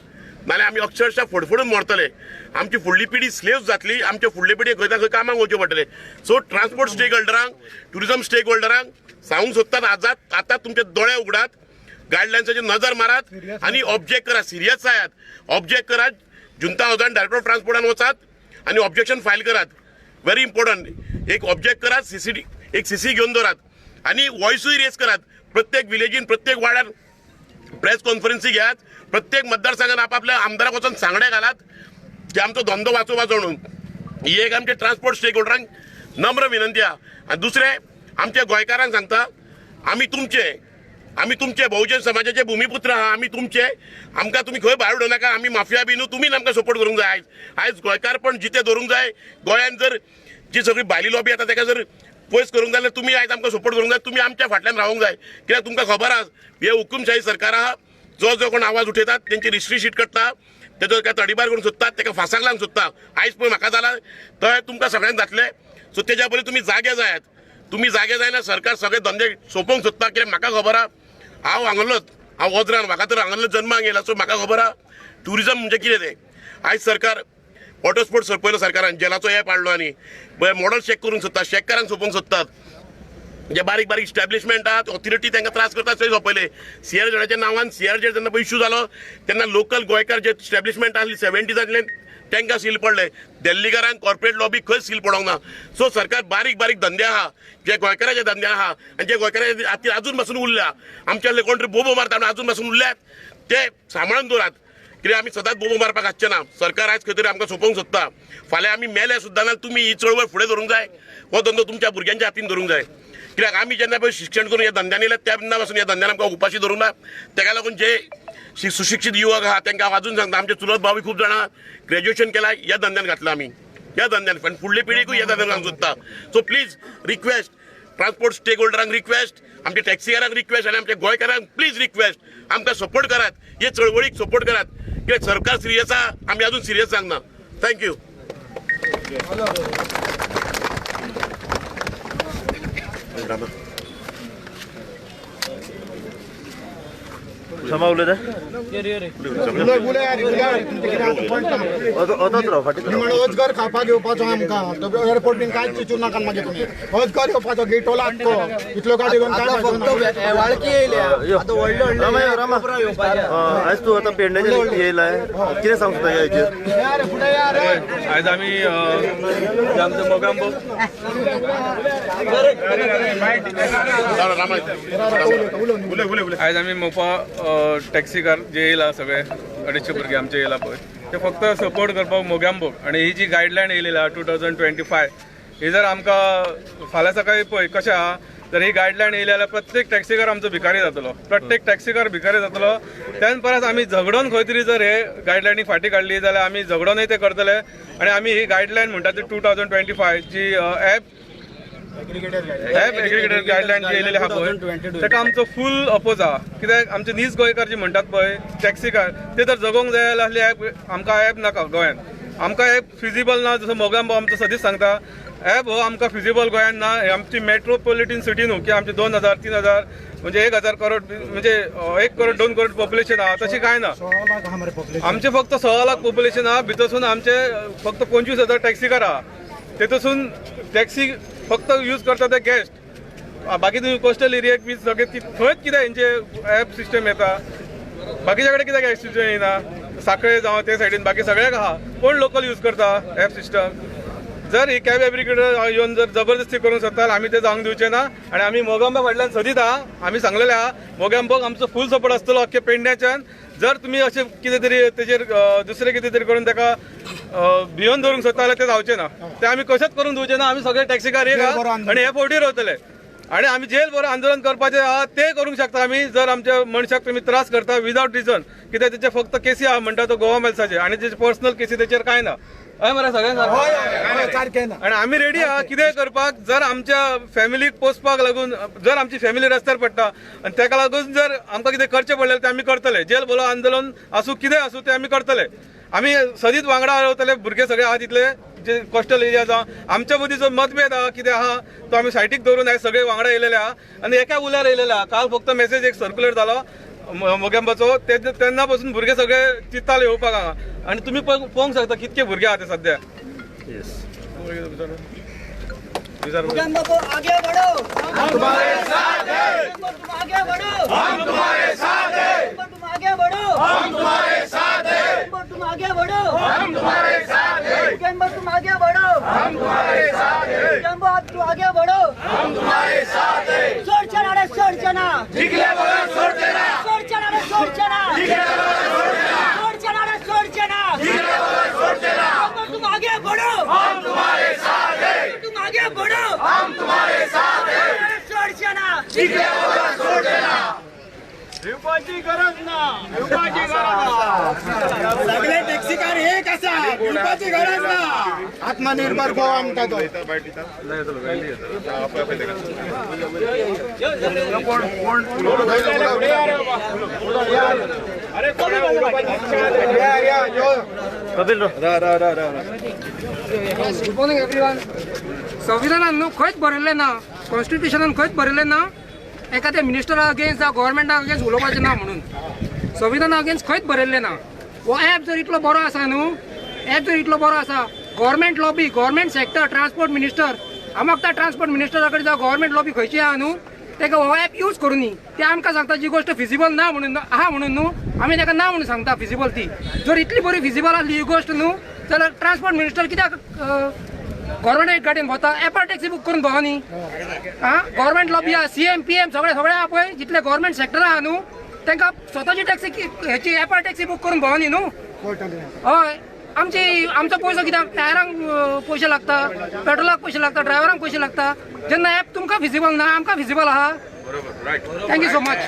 Speaker 8: नाल्यार आमी अक्षरशः फडफडून मरतले आमची फुडली पिढी स्लेव्स जातली आमच्या फुडले पिढी खंय ना खंय कामाक वचचें पडटलें सो ट्रान्सपोर्ट स्टेक होल्डरांक ट्युरिझम स्टेक होल्डरांक सांगूंक सोदता आतां तुमचे दोळे उगडात गायडलायन्साची नजर मारात आणि ऑब्जेक्ट करा सिरियस आहात ऑब्जेक्ट करात जुंता हाऊसान डायरेक्टर ऑफ ट्रान्सपोर्टान वचात आणि ऑब्जेक्शन फायल करात व्हेरी इम्पॉर्टंट एक ऑब्जेक्ट करात एक सीसी घेऊन दवरात आणि वॉइसूय रेज करात प्रत्येक विलेजीन प्रत्येक वाड्यार प्रेस कॉन्फरन्सी घेयात प्रत्येक मतदारसंघात आपापल्या आमदाराक वचून सांगणे घालात की आमचो धंदो वाचोवपाचो म्हणून ही एक आमच्या ट्रान्सपोर्ट स्टेक होल्डरांक नम्र विनंती आहा आणि दुसरे आमच्या गोंयकारांक सांगता आम्ही तुमचे बहुजन समाजाचे भूमिपुत्र आहा आम्ही तुमचे आमकां तुम्ही खंय भायर उडोवं नाका आमी माफिया बी न्हू तुमीच आमकां सपोर्ट करूंक जाय आयज गोंयकार पण जिते धरूंक जाय गोंयान जर जी सगळी भायली लॉबी आसा ताका जर पयस करूंक जाय जाल्यार तुमी आयज आमकां सपोर्ट करूंक जाय तुमी आमच्या फाटल्यान रावूंक जाय कित्याक तुमकां खबर आसा हे हुकुमशाही सरकार आहा जो कोण आवाज उठयतात तेंची हिस्ट्री शीट करता तेजो काय तडीपार करूंक सोदतात ताका फासाक लावंक सोदता आयज पळय म्हाका जाला थंय तुमकां सगळ्यांक जातले सो तेज्या पयलीं तुमी जागे जायात तुमी जागे जायना सरकार सगळे धंदे सोंपोवंक सोदता कित्याक म्हाका खबर आहा हांव वज्रान म्हाका तर हांगासर जन्माक येयला सो म्हाका खबर आहा ट्युरिझम म्हणजे कितें तें आयज सरकार वॉटर स्पोर्ट्स पयलो सरकारान जेलाचो ऍप हाडलो आनी मॉडल चॅक करूंक सोदता शेतकारांक सोंपोवंक सोदतात जे बारीक बारीक इस्टॅब्लिशमेंट आहात ऑथॉरिटी तांकां त्रास करता थंय सोंपयले सीआरझेडाच्या नांवान सीआरझेड जेन्ना इश्यू जालो तेन्ना लोकल गोंयकार जे इस्टॅब्लिशमेंट आसली 70सांतले तांकां सील पडले दिल्लीकारांक कॉर्पोरेट लॉबी खंय सील पडोंक ना सो सरकार बारीक बारीक धंदे आहा जे गोंयकाराचे धंदे आहा आनी जे गोंयकाराचे हातीर आजून पासून उरल्या आमच्या कोण तरी बोबो मारता म्हणून आजून पासून उरल्यात ते सांबाळून दवरात कित्याक आमी सदांच बोबो मारपाक आसचे ना सरकार आयज खंय तरी आमकां सोंपोवंक सोदता फाल्यां आमी मेले सुद्दां जाल्यार तुमी ही चळवळ फुडें धरूंक जाय हो धंदो तुमच्या भुरग्यांच्या हातीन धरूंक जाय कित्याक आमी जेन्ना पळय शिक्षण करून ह्या धंद्यान येयले तेन्ना पासून ह्या धंद्यान आमकां उपाशी धरूंक ना तेका लागून जे सुशिक्षीत युवक आहा तांकां हांव अजून सांगता आमचे चुलत भावी खूब जाणां ग्रॅज्युएशन केलां ह्या धंद्यान घातलां आमी ह्या धंद्यान पण फुडले पिढीकूय ह्या धंद्यान घालूंक सोदता सो प्लीज रिक्वेस्ट ट्रान्सपोर्ट स्टेक होल्डरांक रिक्वेस्ट आमच्या टॅक्सीकारांक रिक्वेस्ट आनी आमच्या गोंयकारांक प्लीज रिक्वेस्ट आमकां सपोर्ट करात हे चळवळीक सपोर्ट करात कित्याक सरकार सिरियस आहा आमी अजून सिरियस सांगना थँक्यू
Speaker 5: क्षमा उलयता वतात राव फाटी
Speaker 2: अजगर खावपाक येवपाचो आमकां एअरपोर्ट बीन कांयच चिंतू नाका मागीर तुमी अजगर येवपाचो गेटो लागतो इतलो गाडी घेवन काय
Speaker 5: रामा आयज तूं आतां पेडण्याच्या येयलाय कितें सांगता हेचेर
Speaker 3: आयज आमी आमचो मोगांबो आयज आमी मोपा टॅक्सी कार जे येयला सगळे 250 भुरगे आमचे येयला पळय ते फक्त सपोर्ट करपाक मोगांबोक आणि ही जी गायडलायन येयलेली आहा 2025 ही जर आमकां फाल्यां सकाळी पळय कशें आहा जर ही गायडलायन येयली जाल्यार प्रत्येक टॅक्सीकार आमचो भिकारी जातलो प्रत्येक टॅक्सीकार भिकारी जातलो त्यान परस आमी झगडोन खंय तरी जर हे गायडलायनी फाटी काडली जाल्यार आमी झगडोनय ते करतले आणि आमी ही गायडलायन म्हणटा ती 2025 जी ॲप एग्रीगेटेड गायडलायन जी येयलेली आहा पळय ताका आमचो फूल अपोज आहा कित्याक आमचे नीज गोंयकार जी म्हणटात पळय टॅक्सीकार ते जर जगोंक जाय जाल्यार ॲप आमकां ॲप नाका गोंयांत आमकां ॲप फिजिबल ना जसो मोगांबो आमचो सदीच सांगता ॲप हो आमकां फिजिबल गोंयांत ना आमची मेट्रोपॉलिटन सिटी न्हू की आमचे 2000 3000 म्हणजे 1000 करोड म्हणजे 1 करोड 2 करोड पॉप्युलेशन आहा तशी कांय ना आमचे फक्त 6 लाख पॉप्युलेशन आहा भितरसून आमचे फक्त 25,000 टॅक्सीकार आहा तेतून टॅक्सी फक्त यूज करता ते गेस्ट बाकी तुम्ही कोस्टल एरियाक बी सगळे थंयच कित्याक हेंचे ॲप सिस्टम येता बाकीच्या कडेन कित्याक ॲप सिस्टम येना साखळे जावं ते सायडीन बाकी सगळ्याक आहा कोण लोकल यूज करता ॲप सिस्टम जर ही कॅब एग्रीगेटर येवन जर जबरदस्ती करूंक सोदता आमी ते जावंक दिवचे ना आनी आमी मोगांबा फाटल्यान सदीत आहा आमी सांगलेले आहा मोगांबाक आमचो फूल सपोर्ट आसतलो अख्ख्या पेडण्याच्यान जर तुमी अशें कितें तरी तेजेर दुसरें कितें तरी करून ताका भिवन दवरूंक सोदता जाल्यार ते जावचें ना ते आमी कशेंच करून दिवचे ना आमी सगळे टॅक्सीकार एक आहा आनी हे फावटी रावतले आणि आमी जेल बरो आंदोलन करपाचें आहा ते करूंक शकता आमी जर आमच्या मनशाक तुमी त्रास करता विदाउट रिजन कित्याक तेचे फक्त केसी आहा म्हणटा तो गोवा मेल्साचे आनी तेचे पर्सनल केसी तेचेर कांय ना हय मरे सगळ्यांक आणि आमी रेडी आहा कितेंय करपाक जर आमच्या फॅमिलीक पोसपाक लागून जर आमची फॅमिली रस्त्यार पडटा आणि ताका लागून जर आमकां कितें करचें पडलें ते आमी करतले जेल बोलो आंदोलन आसूं कितें आसूं ते आमी करतले आमी सदीत वांगडा रावतले भुरगे सगळे आहा तितले जे कोस्टल एरिया जावं आमच्या मदीं जो मतभेद आहा कितें आहा तो आमी सायडीक दवरून आयज सगळे वांगडा येयलेले आहा आनी एका उल्यार येयलेले आहा काल फक्त मेसेज एक सर्क्युलेट जालो मोगांबाचो तेन्ना पासून भुरगे सगळे चिंत्ताले येवपाक हांगा आनी तुमी पळोवंक शकता कितके भुरगे आहा ते सद्या
Speaker 4: मोगांबा को आगे बढ़ो हम तुम्हारे साथ हैं तुम आगे बढ़ो हम तुम्हारे साथ हैं तुम आगे बढ़ो हम तुम्हारे साथ हैं तुम आगे बढ़ो हम तुम्हारे साथ हैं मोगांबा तुम आगे बढ़ो हम तुम्हारे साथ हैं मोगांबा तुम आगे बढ़ो हम तुम्हारे साथ हैं सोडचना रे सोडचना जिगले बघा सोडचना सोडचना रे सोडचना जिगले बघा सोडचना सोडचना रे सोडचना जिगले बघा सोडचना तुम आगे बढ़ो हम तुम्हारे साथ हैं तुम आगे बढ़ो हम तुम्हारे साथ हैं सोडचना जिगले बघा सोडचना
Speaker 2: भिवपाची गरज ना भिवपाची गरज ना सगळे टॅक्सीकार एक आसा भिवपाची गरज ना आत्मनिर्भर गोवा म्हणटा तो
Speaker 5: कपिल
Speaker 10: गुड मॉर्निंग एवरीवन संविधानान न्हू खंयच बरयल्लें ना कॉन्स्टिट्युशनान खंयच बरयल्लें ना एखाद्या मिनिस्टरा अगेन्स्ट जावं गव्हर्मेंटा अगेन्स्ट उलोवपाचें ना म्हणून संविधाना अगेन्स्ट खंयच बरयल्लें ना हो ॲप जर इतलो बरो आसा न्हू ॲप जर इतलो बरो आसा government lobby government sector transport minister आमकां त्या ट्रान्सपोर्ट मिनिस्टरा कडेन जावं गव्हर्मेंट लॉबी खंयची आहा न्हू ताका हो ॲप यूज करूनी ते आमकां सांगता जी गोष्ट फिजिबल ना म्हणून आहा म्हणून न्हू आमी ताका ना म्हणून सांगता फिजिबल ती जर इतली बरी फिजिबल आसली ही गोष्ट न्हू जाल्यार ट्रान्सपोर्ट मिनिस्टर कित्याक गव्हर्मेंट गाडयेन भोंवता एपार टॅक्सी बूक करून भोंवा न्ही आं गव्हर्मेंट लॉबी आहा CM PM सगळे आहा पळय जितले गव्हर्मेंट सेक्टर आहा न्हू तांकां स्वताची टॅक्सी हेची एपार टॅक्सी बूक करून भोंवा न्ही न्हू हय आमचो पयसो कित्याक टायरांक पयशे लागता पेट्रोलाक पयशे लागता ड्रायव्हरांक पयशे लागता जेन्ना ॲप तुमकां फिजिबल ना आमकां फिजिबल आहा थँक्यू सो मच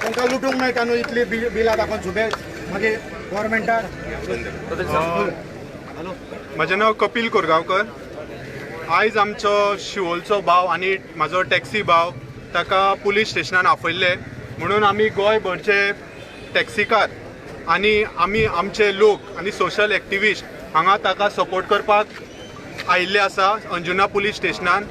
Speaker 2: तांकां लुटूंक मेळटा न्हू इतली बिलां दाखोवन सुबेज मागीर गव्हर्मेंटाक
Speaker 9: म्हजें नांव कपिल कोरगांवकर आयज आमचो शिवोलचो भाव आनी म्हाजो टॅक्सी भाव ताका पुलीस स्टेशनान आफयल्ले म्हणून आमी गोंयभरचे टॅक्सीकार आनी आमी आमचे लोक आनी सोशल एक्टिविस्ट हांगा ताका सपोर्ट करपाक आयिल्ले आसा अंजुना पुलीस स्टेशनान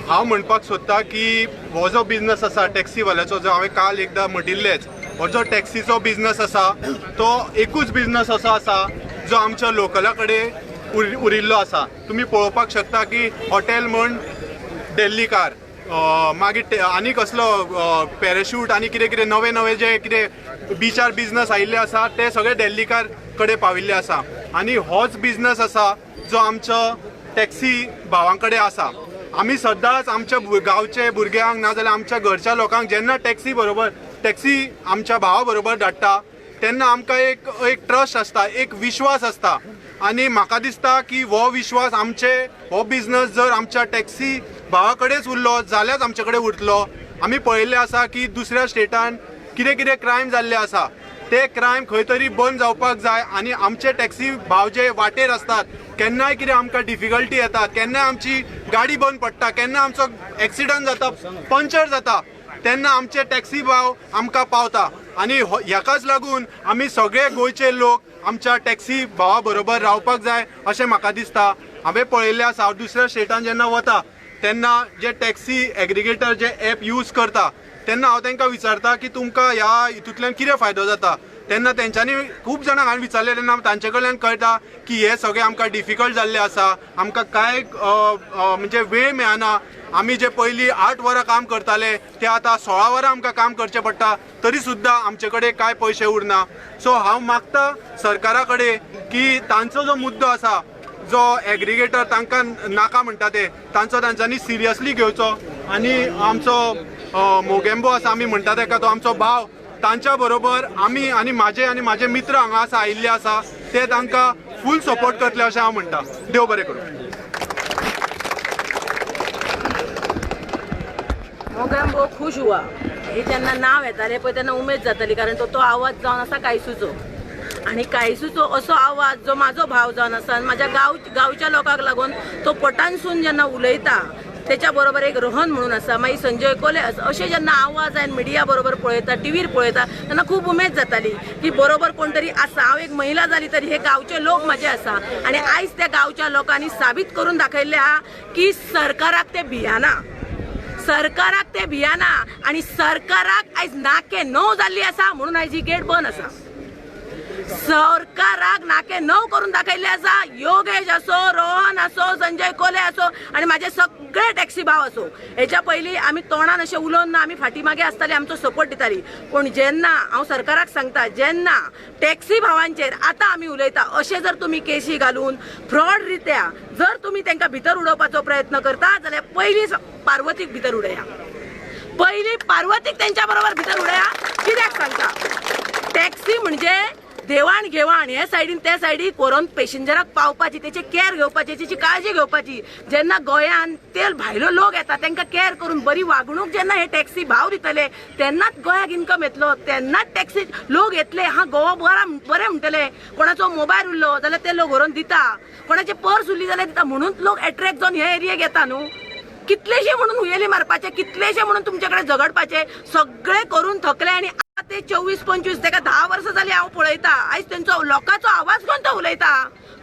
Speaker 9: हांव म्हणपाक सोदतां की हो जो बिझनस आसा टॅक्सीवाल्याचो जो हांवें काल एकदां म्हणिल्लेच, हो जो टॅक्सीचो बिझनस आसा तो एकूच बिझनस असो आसा जो आमच्या लोकला कडेन उरिल्लो आसा. तुमी पळोवपाक शकता की हॉटेल म्हण दिल्लीकार, मागीर आनी कसलो पॅराशूट आनी कितें कितें नवे नवे जे कितें बिचार बिझनस आयिल्ले आसा ते सगळे दिल्लीकार कडेन पाविल्ले आसा. आनी होच बिझनस आसा जो आमचो टॅक्सी भावां कडेन आसा. आमी सदांच आमच्या गांवचे भुरग्यांक नाजाल्यार आमच्या घरच्या लोकांक जेन्ना टॅक्सी आमच्या भावा बरोबर धाडटा तेन्ना आमकां एक ट्रस्ट आसता, एक विश्वास आसता. आनी म्हाका दिसता की हो विश्वास हो बिझनस जर आमच्या टॅक्सी भावा कडेच उरलो जाल्यारच आमचे कडेन उरतलो. आमी पळयल्लें आसा की दुसऱ्या स्टेटान कितें कितें क्रायम जाल्ले आसा ते क्रायम खंय तरी बंद जावपाक जाय. आनी आमचे टॅक्सी भाव जे वाटेर असतात केन्नाय कितें आमकां डिफिकल्टी येता, केन्नाय आमची गाडी बंद पडटा, केन्ना आमचो एक्सिडंट जाता, पंक्चर जाता, तेन्ना आमचे टॅक्सी भाव आमकां पावता. आनी हेकाच लागून आमी सगळे गोंयचे लोक आमच्या टॅक्सी भावा बरोबर रावपाक जाय अशें म्हाका दिसता. हांवें पळयल्लें आसा, हांव दुसऱ्या स्टेटान जेन्ना वता तेन्ना जे टॅक्सी एग्रिगेटर जे ॲप यूज करता तेन्ना हांव तांकां विचारता की तुमकां ह्या हितूंतल्यान कितें फायदो जाता. तेन्ना तेंच्यांनी खूब जाणांक हांवें विचारलें तेन्ना तांचे कडल्यान कळटा की हे सगळें आमकां डिफिकल्ट जाल्लें आसा, आमकां कांय म्हणजे वेळ मेळना. आमी जे पयलीं 8 वरां काम करताले ते आतां 16 वरां आमकां काम करचें पडटा, तरी सुद्दां आमचे कडेन कांय पयशे उरना. सो हांव मागता सरकारा कडेन की तांचो जो मुद्दो आसा, जो एग्रिगेटर तांकां नाका म्हणटा ते तांच्यांनी सिरियसली घेवचो. आनी आमचो मोगेंबो आसा आमी म्हणटा तेका, तो आमचो भाव, तांच्या बरोबर आमी आनी म्हाजे मित्र हांगा आसा आयिल्ले आसा ते तांकां फूल सपोर्ट करतले अशें हांव म्हणटा. देव बरें करूं.
Speaker 11: मोगेंबो खुश हुआ हे जेन्ना नांव येतालें पळय तेन्ना उमेद जाताली, कारण तो आवाज जावन आसा कायसूचो. आणि कायसूचो असो आवाज जो म्हाजो भाव जावन आसा, म्हाज्या गांवच्या लोकांक लागून तो पोटानसून जेन्ना उलयता त्याच्या बरोबर एक रोहन म्हणून आसा, मागीर संजय कोले अशे जेन्ना आवाज हांवें मिडिया बरोबर पळयता, टीव्हीर पळयता तेन्ना खूब उमेद जाताली की बरोबर कोण तरी आसा. हांव एक महिला जाली तरी हे गांवचे लोक म्हाजे आसा आणि आयज त्या गांवच्या लोकांनी साबीत करून दाखयल्लें आहा की सरकाराक ते भियाना आणि सरकाराक आयज नाके णव जाल्ली आसा म्हणून आयज ही गेट बंद आसा. सरकाराक नाके णव करून दाखयल्ले आसा. योगेश असो, रोहन असो, संजय कोले असो आणि माझे सगळे टॅक्सी भाव असो. हेच्या पयलीं आमी तोंडान अशें उलोवन ना, आमी फाटीमागे आसताली, आमचो सपोर्ट दिताली. पूण जेन्ना हांव सरकाराक सांगता, जेन्ना टॅक्सी भावांचेर आतां आमी उलयता अशें जर तुमी केसी घालून फ्रॉड रित्या जर तुमी तांकां भितर उडोवपाचो प्रयत्न करता जाल्यार पयलीं पार्वतीक भितर उडया. तेंच्या बरोबर भितर उडया. कित्याक सांगता, टॅक्सी म्हणजे देवाण घेवाण, हे सायडीन ते सायडीक व्हरून पॅसेंजराक पावपाची, तेची कॅर घेवपाची, तेची काळजी घेवपाची. जेन्ना गोंयान ते भायलो लोक येता तांकां कॅर करून बरी वागणूक जेन्ना हे टॅक्सी भाव दितले तेन्नाच गोंयाक इन्कम येतलो, तेन्नाच टॅक्सी लोक येतले. हा गोवा बरें म्हणटले. कोणाचो मोबायल उरलो जाल्यार ते लोक व्हरून दिता, कोणाचे पर्स उरली जाल्यार दिता. म्हणून लोक एट्रॅक्ट जावन हे एरियेक येता न्हू. कितलेशे म्हणून हुयेली मारपाचे, कितलेशे म्हणून तुमच्याकडे झगडपाचे, सगळे करून थकले. आणि ते 24-25 ताका 10 वर्सां जाली हांव पळयता. आयज तेंचो लोकांचो आवाज कोण तो उलयता,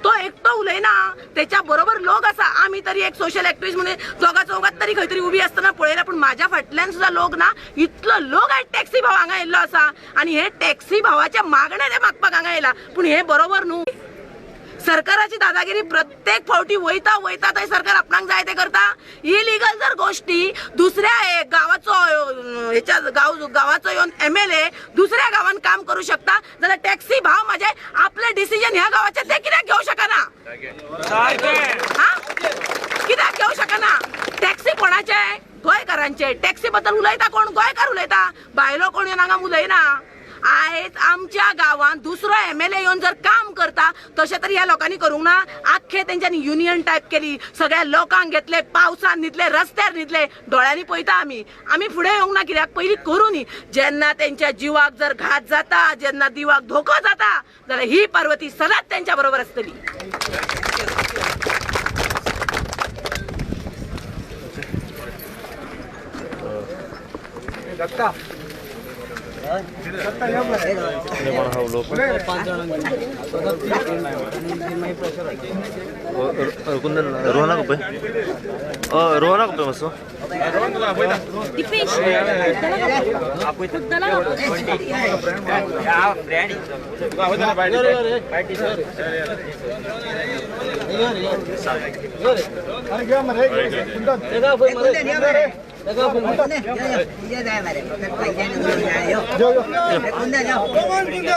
Speaker 11: तो एकटो उलयना, त्याच्या बरोबर लोक आसा. आमी तरी एक सोशल एक्टिव्हिस्ट म्हणून दोगा चौगात तरी खंय तरी उबी आसतना पळयला, पण म्हाज्या फाटल्यान सुद्धा लोक ना, इतलो लोक आयज टॅक्सी भाव हांगा येयल्लो आसा. आणि हे टॅक्सी भावाचे मागणे ते मागपाक हांगा येयला. पूण हे बरोबर न्हू. सरकाराची दादागिरी प्रत्येक फावटी वयता थंय सरकार आपणाक जाय ते करता. इलिगल जर गोष्टी दुसऱ्या गावाचो येवन MLA दुसऱ्या गावान काम करू शकता जाल्यार टॅक्सी भाव माझे आपले डिसिजन ह्या गावाचे ते कित्याक घेवं शकना, कित्याक घेवं शकना. टॅक्सी कोणाचे, गोंयकारांचे. टॅक्सी बद्दल उलयता कोण, गोंयकार उलयता, भायलो कोण येवन हांगा उलयना. आयज आमच्या गावात दुसरो MLA येवन जर काम करता तशें तरी ह्या लोकांनी करूंक ना. आख्खे तेंच्यांनी युनियन टायप केली, सगळ्या लोकांक घेतले, पावसान न्हिदले, रस्त्यार न्हिदले. दोळ्यांनी पळयता आमी फुडें येवंक ना. कित्याक पयलीं करूं न्ही. जेन्ना तेंच्या जिवाक जर घात जाता, जेन्ना जिवाक धोको जाता जाल्यार ही पार्वती सदांच तेंच्या बरोबर आसतली.
Speaker 5: कोण हा उलोवप कुंदन रोहना पळय रोहना पळय मातसो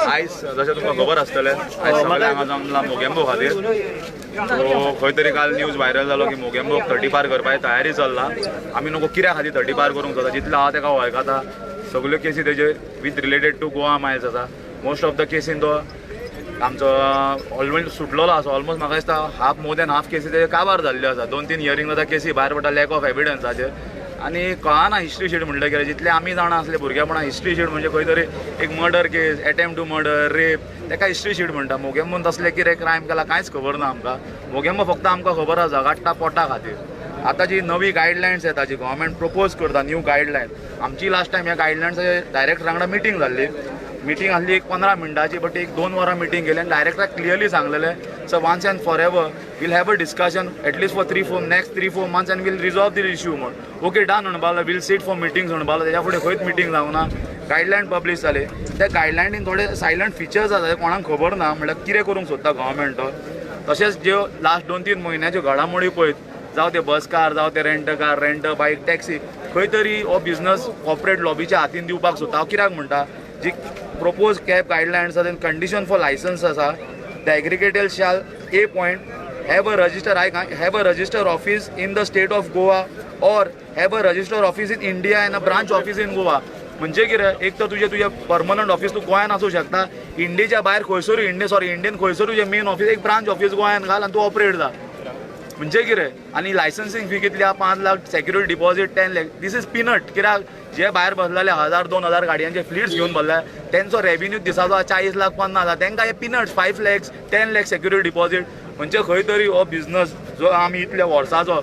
Speaker 12: आयज जशें तुमकां खबर आसतलें आयज सगळे हांगा जमला मोगेंबो खातीर सो खंय तरी काल न्यूज व्हायरल जालो की मोगेंबोक 30 पार करपाची तयारी चल्ला आमी नको कित्या खातीर 30 पार करूंक जाता जितलो हांव तेका वळखता सगल्यो केसी तेजे with related to Goa Miles आसा मोस्ट ऑफ द केसीन तो आमचो ऑलमोस्ट सुटलेलो आसा ऑलमोस्ट म्हाका दिसता मोर दॅन हाफ केसी तेजे काबार जाल्ल्यो आसा 2-3 हियरींग जाता केसी भायर पडटा लॅक ऑफ एविडन्साचेर आनी कळना हिस्ट्री शीट म्हणटलें गेलें जितले आमी जाणा आसले भुरगेपणां हिस्ट्री शीट म्हणजे खंय तरी एक murder case attempt to murder rape तेका हिस्ट्री शीट म्हणटा मोगेंबोन तसले कितें क्रायम केला कांयच खबर ना आमकां मोगेंबो फक्त आमकां खबर आसा झगडटा पोटा खातीर आतां जी नवी गायडलायन्स येता जी गव्हर्मेंट प्रपोज करता न्यू गायडलायन आमची लास्ट टायम ह्या गायडलायन्साचे डायरेक्टर वांगडा मिटींग जाल्ली मिटींग आसली एक 15 मिनटाची बट एक 2 वरां मिटींग केली आनी डायरेक्टराक क्लियरली सांगलेलें so once and for ever we'll have a discussion at least for 3-4 months and we'll resolve the issue म्हण ओके डन म्हणपाक वील सीट फॉर मिटींग्स म्हणपाक तेच्या फुडें खंयच मिटींग जावना गायडलायन पब्लीश जाले त्या गायडलायनीन थोडे सायलंट फिचर्स आसा ते कोणाक खबर ना म्हणल्यार कितें करूंक सोदता गव्हर्मेंट तो तशेंच ज्यो लास्ट 2-3 म्हयन्याच्यो घडामोडी पळयत जावं ते बस कार जावं ते रेंट कार रेंट बायक टॅक्सी खंय तरी हो बिझनस कॉर्पोरेट लॉबीच्या हातीन दिवपाक सोदता हांव कित्याक म्हणटा जी प्रपोज कॅब गायडलायन्स आसा कंडिशन फॉर लायसन्स आसा the aggregated shall a point have a register office in the state of Goa और have a register office in India and a branch office in Goa म्हणजे कितें एक तर तुजें परमनंट ऑफिस तूं गोंयान आसूं शकता इंडियेच्या भायर खंयसरूय इंडियन खंयसरूय तुजें मेन ऑफिस एक ब्रांच ऑफिस गोंयान घाल आनी तूं ऑपरेट जा म्हणजे कितें आनी लायसन्सींग फी कितली 5 lakh security deposit 10 lakh this is peanut कित्याक जे भायर बसलेले 1000-2000 गाडयांचे फ्लिट्स घेवन बसले तेंचो रेव्हेन्यू दिसाचो 40 लाख 50 लाख तांकां हे peanuts 5 lakh 10 lakh security deposit म्हणजे खंय तरी हो बिझनस जो आमी इतल्या वर्साचो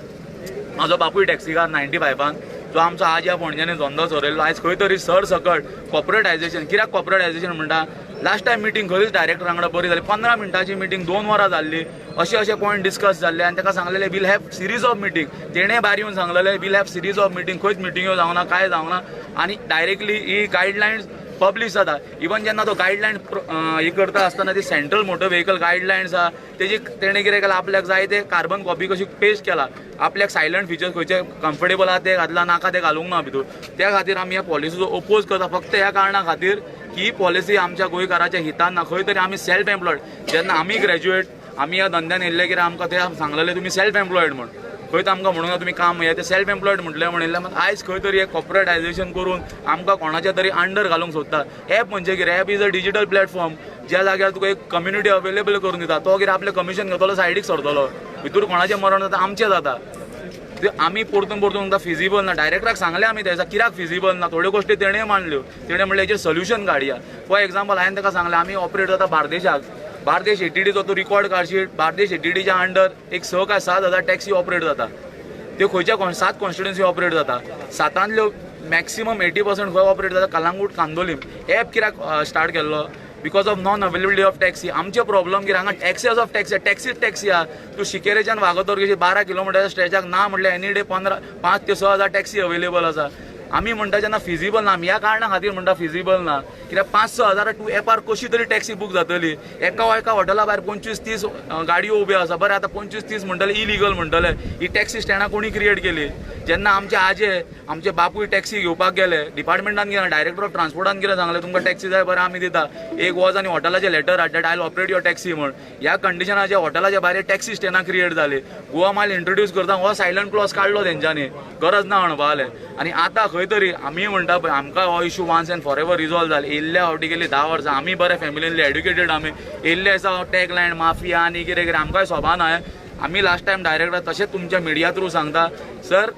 Speaker 12: म्हाजो बापूय टॅक्सीकार 95 जो आमचो आज ह्या पणजेने धंदो चलयल्लो आयज खंय तरी सरसकट कॉर्पोरेटायझेशन कित्याक कॉर्पोरेटायझेशन म्हणटा लास्ट टायम मिटींग खंयच डायरेक्टर वांगडा बरी जाली 15 मिनटाची मिटींग 2 वरां जाल्ली अशे पॉयंट डिस्कस जाल्ले आनी ताका सांगलेले will have series of meeting तेणें भायर येवन सांगलेले will have series of meeting खंयच मिटींग्यो जावना काय जावना आनी डायरेक्टली ही गायडलायन्स पब्लीश जाता इवन जेन्ना तो गायडलायन ही करता आसतना ती सेंट्रल मोटर व्हेकल गायडलायन्स आहा तेजी तेणें कितें केलां आपल्याक जाय ते कार्बन कॉपी कशी पेस्ट केला आपल्याक सायलंट फिचर्स खंयचे कम्फर्टेबल आहा ते घातला नाका ते घालूंक ना भितर त्या खातीर आमी ह्या पॉलिसीचो ओपोज करता फक्त ह्या कारणां खातीर की ही पॉलिसी आमच्या गोंयकाराच्या हितान ना खंय तरी आमी सेल्फ एम्प्लॉयड जेन्ना आमी ग्रॅज्युएट आमी ह्या धंद्यान येयल्ले कितें आमकां ते सांगलेले तुमी सेल्फ एम्प्लॉयड म्हण खंयच आमकां म्हणूंक ना तुमी काम हे ते सेल्फ एम्प्लॉयड म्हणिल्ले मात आयज खंय तरी एक कॉर्पोरेटायझेशन करून आमकां कोणाच्या तरी अंडर घालूंक सोदता एप म्हणजे कितें app is a digital platform ज्या जाग्यार तुका एक कम्युनिटी अवेलेबल करून दिता तो कितें आपलें कमिशन घेतलो सायडीक सरतलो भितूर कोणाचें मरण जाता आमचें जाता ते आमी परतून तुमकां फिजिबल ना डायरेक्टराक सांगलें आमी तें कित्याक फिजिबल ना थोड्यो गोश्टी तेणें मांडल्यो तेणें म्हणलें हेचेर सोल्युशन काडया फॉर एग्जाम्पल हांवें ताका सांगलें आमी ऑपरेट जाता बार्देशाक बार्देश एटीडीचो तो रिकॉर्ड कार्डशीट बार्देश एटीडीच्या अंडर एक 6 काय 7 हजार टॅक्सी ऑपरेट जाता त्यो खंयच्या 7 कॉन्स्टिट्युन्सी ऑपरेट जाता 7 मॅक्सिमम 80% खंय ऑपरेट जाता कलांगूट कांदोलीम एप कित्याक स्टार्ट केल्लो because of non availability of taxi आमचे प्रॉब्लम कितें हांगा टॅक्सीज ऑफ टॅक्सी आहा तूं शिकेरेच्यान वागोतोर कशी 12 किलोमिटरच्या स्ट्रेचाक ना म्हटल्यार एनी डे 5 ते 6 हजार टॅक्सी अवेलेबल आसा आमी म्हणटा जेन्ना फिजिबल ना आमी ह्या कारणां खातीर म्हणटा फिजिबल ना कित्याक 5-6 हजार तूं एपार कशी तरी टॅक्सी बूक जातली एका हॉटेला भायर 25-30 गाडयो उब्यो आसा बरें आतां 25-30 म्हणटले इलिगल म्हणटले ही टॅक्सी स्टँडां कोणी क्रिएट केली जेन्ना आमचे बापूय टॅक्सी घेवपाक गेले डिपार्टमेंटान गेले डायरेक्टर ऑफ ट्रान्सपोर्टान कितें सांगलें तुमकां टॅक्सी जाय बरें आमी दिता एक वॉज आनी हॉटेलाचें लेटर हाड that I will operate your taxi म्हण ह्या कंडिशनाच्या हॉटेलाच्या भायर टॅक्सी स्टँडां क्रिएट जाली गोवा मायल इंट्रोड्यूस करता हो सायलंट क्लॉज काडलो तेंच्यांनी गरज ना म्हणपा जालें आनी आतां खंय तरी आमी म्हणटा पळय आमकां हो issue once and for ever resolve जाले येयल्ल्या फावटी गेली 10 वर्सां आमी बरे फॅमिलींतले एड्युकेटेड आमी येयल्ले आसा टॅग लायन माफिया आनी कितें आमकांय सोबा ना आमी लास्ट टायम डायरेक्टर तशेंच तुमच्या मिडिया थ्रू सांगता sir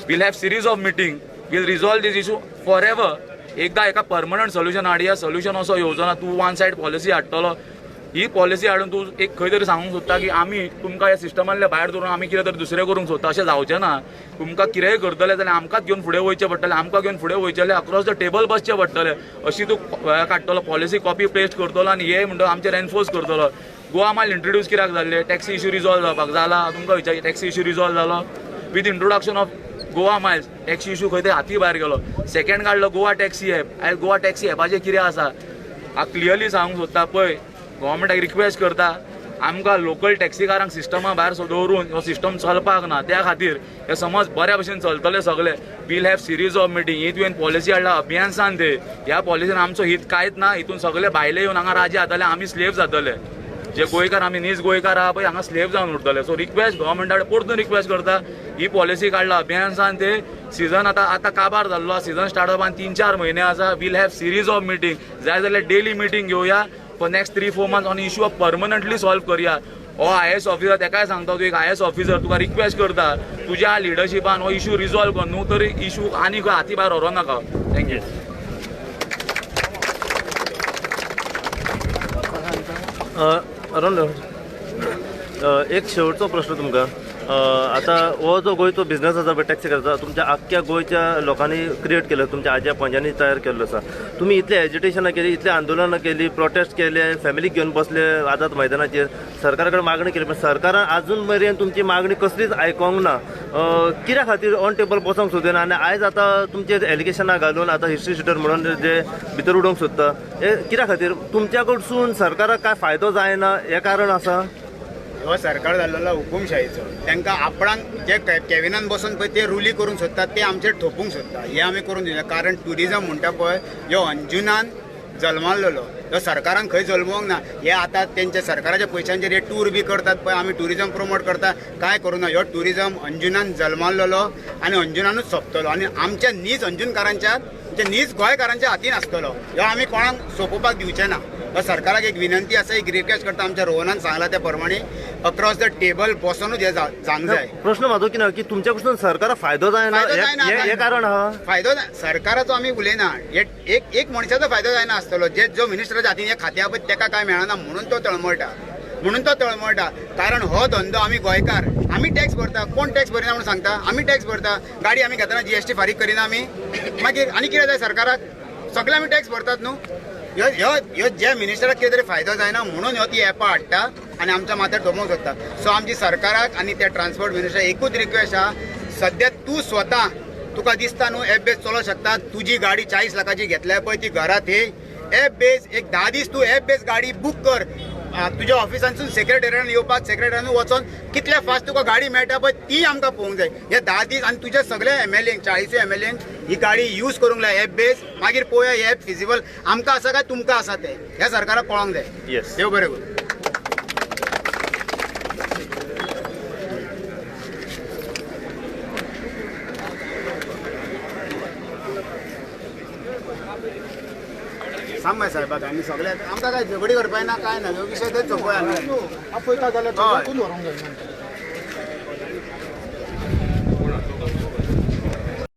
Speaker 12: we'll have series of meeting we'll resolve this issue for ever एकदां एका परमनंट सोल्युशन हाडया सोल्युशन असो येवचो ना तूं वन सायड पॉलिसी हाडटलो ही पॉलिसी हाडून तूं एक खंय तरी सांगूंक सोदता की आमी तुमकां ह्या सिस्टमांतल्या भायर दवरून आमी कितें तरी दुसरें करूंक सोदता, अशें जावचें ना. तुमकां कितेंय करतले जाल्यार आमकांच घेवन फुडें वयचें पडटलें, आमकां घेवन फुडें वयचें जाल्यार अक्रॉस द टेबल बसचें पडटलें. अशी तूं काडटलो पॉलिसी कॉपी पेस्ट करतलो आनी हे म्हणटा आमचेर एनफोर्स करतलो. गोवा मायल इंट्रोड्यूस कित्याक जाल्ले, टॅक्सी इश्यू रिजॉल्व जावपाक जाला. तुमकां विचार टॅक्सी इश्यू रिजॉल्व जालो with introduction of Goa Miles. Taxi issue खंय तरी हाती भायर गेलो. सेकंड काडलो गोवा टॅक्सी एप. आयज गोवा टॅक्सी एपाचेर कितें आसा हांव क्लियरली सांगूंक सोदता. पळय गव्हर्मेंटाक रिक्वेस्ट करता आमकां लोकल टॅक्सीकारांक सिस्टमा भायर दवरून हो सिस्टम चलपाक ना. त्या खातीर हे समज बऱ्या भशेन चलतले सगळे will have series of meeting. ही तुवें पॉलिसी हाडला अभियानसान ते ह्या पॉलिसीन आमचो हित कांयच ना. हितून सगळे भायले येवन हांगा राजे जातले, आमी स्लेव जातले. जे गोंयकार आमी नीज गोंयकार आहा पळय हांगा स्लेव जावन उरतले. सो रिक्वेस्ट गव्हर्मेंटा कडेन परतून रिक्वेस्ट करता ही पॉलिसी काडला अभियानसान ते सीझन आतां काबार जाल्लो. सीझन स्टार्ट जावपाक 3-4 म्हयने आसा. We'll have series of meeting. जाय जाल्यार डेली मिटींग घेवया for next 3-4 months on issue of permanently solve करया. हो IAS ऑफिसर तेकाय सांगता तूं एक IAS ऑफिसर तुका रिक्वेस्ट करता तुज्या लिडरशिपान हो इश्यू रिजॉल्व कर. न्हू तरी इश्यू आनी खंय हाती भायर व्हरो नाका. थँक्यू.
Speaker 5: अरुण एक शेवटचो प्रश्न तुमकां. आतां हो जो गोंयचो बिझनस आसा पळय टॅक्सी करता तुमच्या आख्ख्या गोंयच्या लोकांनी क्रिएट केलो, तुमच्या आज्या पंजांनी तयार केल्लो आसा. तुमी इतले एजिटेशनां केली, इतले आंदोलनां केली, प्रोटेस्ट केले, फॅमिलीक घेवन बसले आझाद मैदानाचेर, सरकारा कडेन मागणी केली, पण सरकारान आजून मेरेन तुमची मागणी कसलीच आयकोंक ना. कित्या खातीर ऑन टेबल बसोंक सोदिना? आनी आयज आतां तुमचे एलिगेशनां घालून आतां हिस्ट्री शिटर म्हणून जे भितर उडोवंक सोदता हे कित्या खातीर? तुमच्या कडसून सरकाराक काय फायदो जायना हें कारण आसा?
Speaker 6: हो सरकार जाल्लो हुकुमशाहीचो. तांकां आपणाक जे कॅबिनान बसून पळय ते रुली करूंक सोदतात ते आमचेर थोपूंक सोदता. हे आमी करूंक दिना. कारण ट्युरिजम म्हणटा पळय ह्यो अंजुनान जल्माल्लो. ह्यो सरकारान खंय जल्मोवंक ना. हे आतां तेंच्या सरकाराच्या पयशांचेर हे टूर बी करतात पळय, आमी ट्युरिजम प्रमोट करता काय करूं ना. ह्यो ट्युरिजम अंजुनान जल्माल्लो आनी अंजुनानूच सोंपतलो. आनी आमच्या नीज अंजुनकारांच्या म्हणजे नीज गोंयकारांच्या हातीन आसतलो. ह्यो आमी कोणाक सोंपोवपाक दिवचे ना. सरकाराक एक विनंती आसा, एक रिक्वेस्ट करता. आमच्या रोहनान सांगला त्या प्रमाणे अक्रॉस द टेबल बसूनच हे जावंक जाय.
Speaker 5: प्रश्न म्हाजो कितें की तुमच्या कडसून सरकाराक फायदो जायना हे कारण आहा?
Speaker 6: फायदो सरकाराचो आमी उलयना. एक मनशाचो फायदो जायना आसतलो. जो मिनिस्टराच्या हातीन हे खात्या पळय तेका काय मेळना म्हणून तो तळमळटा. कारण हो धंदो आमी गोंयकार आमी टॅक्स भरता. कोण टॅक्स भरिना म्हणून सांगता? आमी टॅक्स भरता. गाडी आमी घेतना GST फारीक करिना आमी. मागीर आनी कितें जाय सरकाराक? सगळे आमी टॅक्स भरतात न्हू. ह्यो जे मिनिस्टराक कितें तरी फायदो जायना म्हणून ह्यो ती एपां हाडटा आनी आमच्या माथ्यार थोपोवंक सोदता. सो आमची सरकाराक आनी त्या ट्रान्सपोर्ट मिनिस्टर एकूच रिक्वेस्ट आहा, सद्या तूं स्वता तुका दिसता न्हू एप बेस चलोवंक शकता. तुजी गाडी 40 लाखाची घेतल्या पळय ती घरात हे एप बेस एक 10 दीस तूं एप बेस गाडी बूक कर. तुज्या ऑफिसांसून सेक्रेटरीयान येवपाक सेक्रेटरीयान वचोन कितल्या फास्ट तुका गाडी मेळटा पळय ती आमकां पळोवंक जाय. हे 10 दीस आनी तुज्या सगळ्या MLA 40 MLAंक ही गाडी यूज करूंक जाय एप बेस. मागीर पळोवया हे एप फिजिबल आमकां आसा काय तुमकां आसा ते. ह्या सरकाराक कळोंक जाय.
Speaker 5: येस,
Speaker 6: देव बरें करूं. सांग साहेबाक आमी सगळे आमकां काय झगडी करपाक ना काय ना. ह्यो विशय थंय सोंपोया.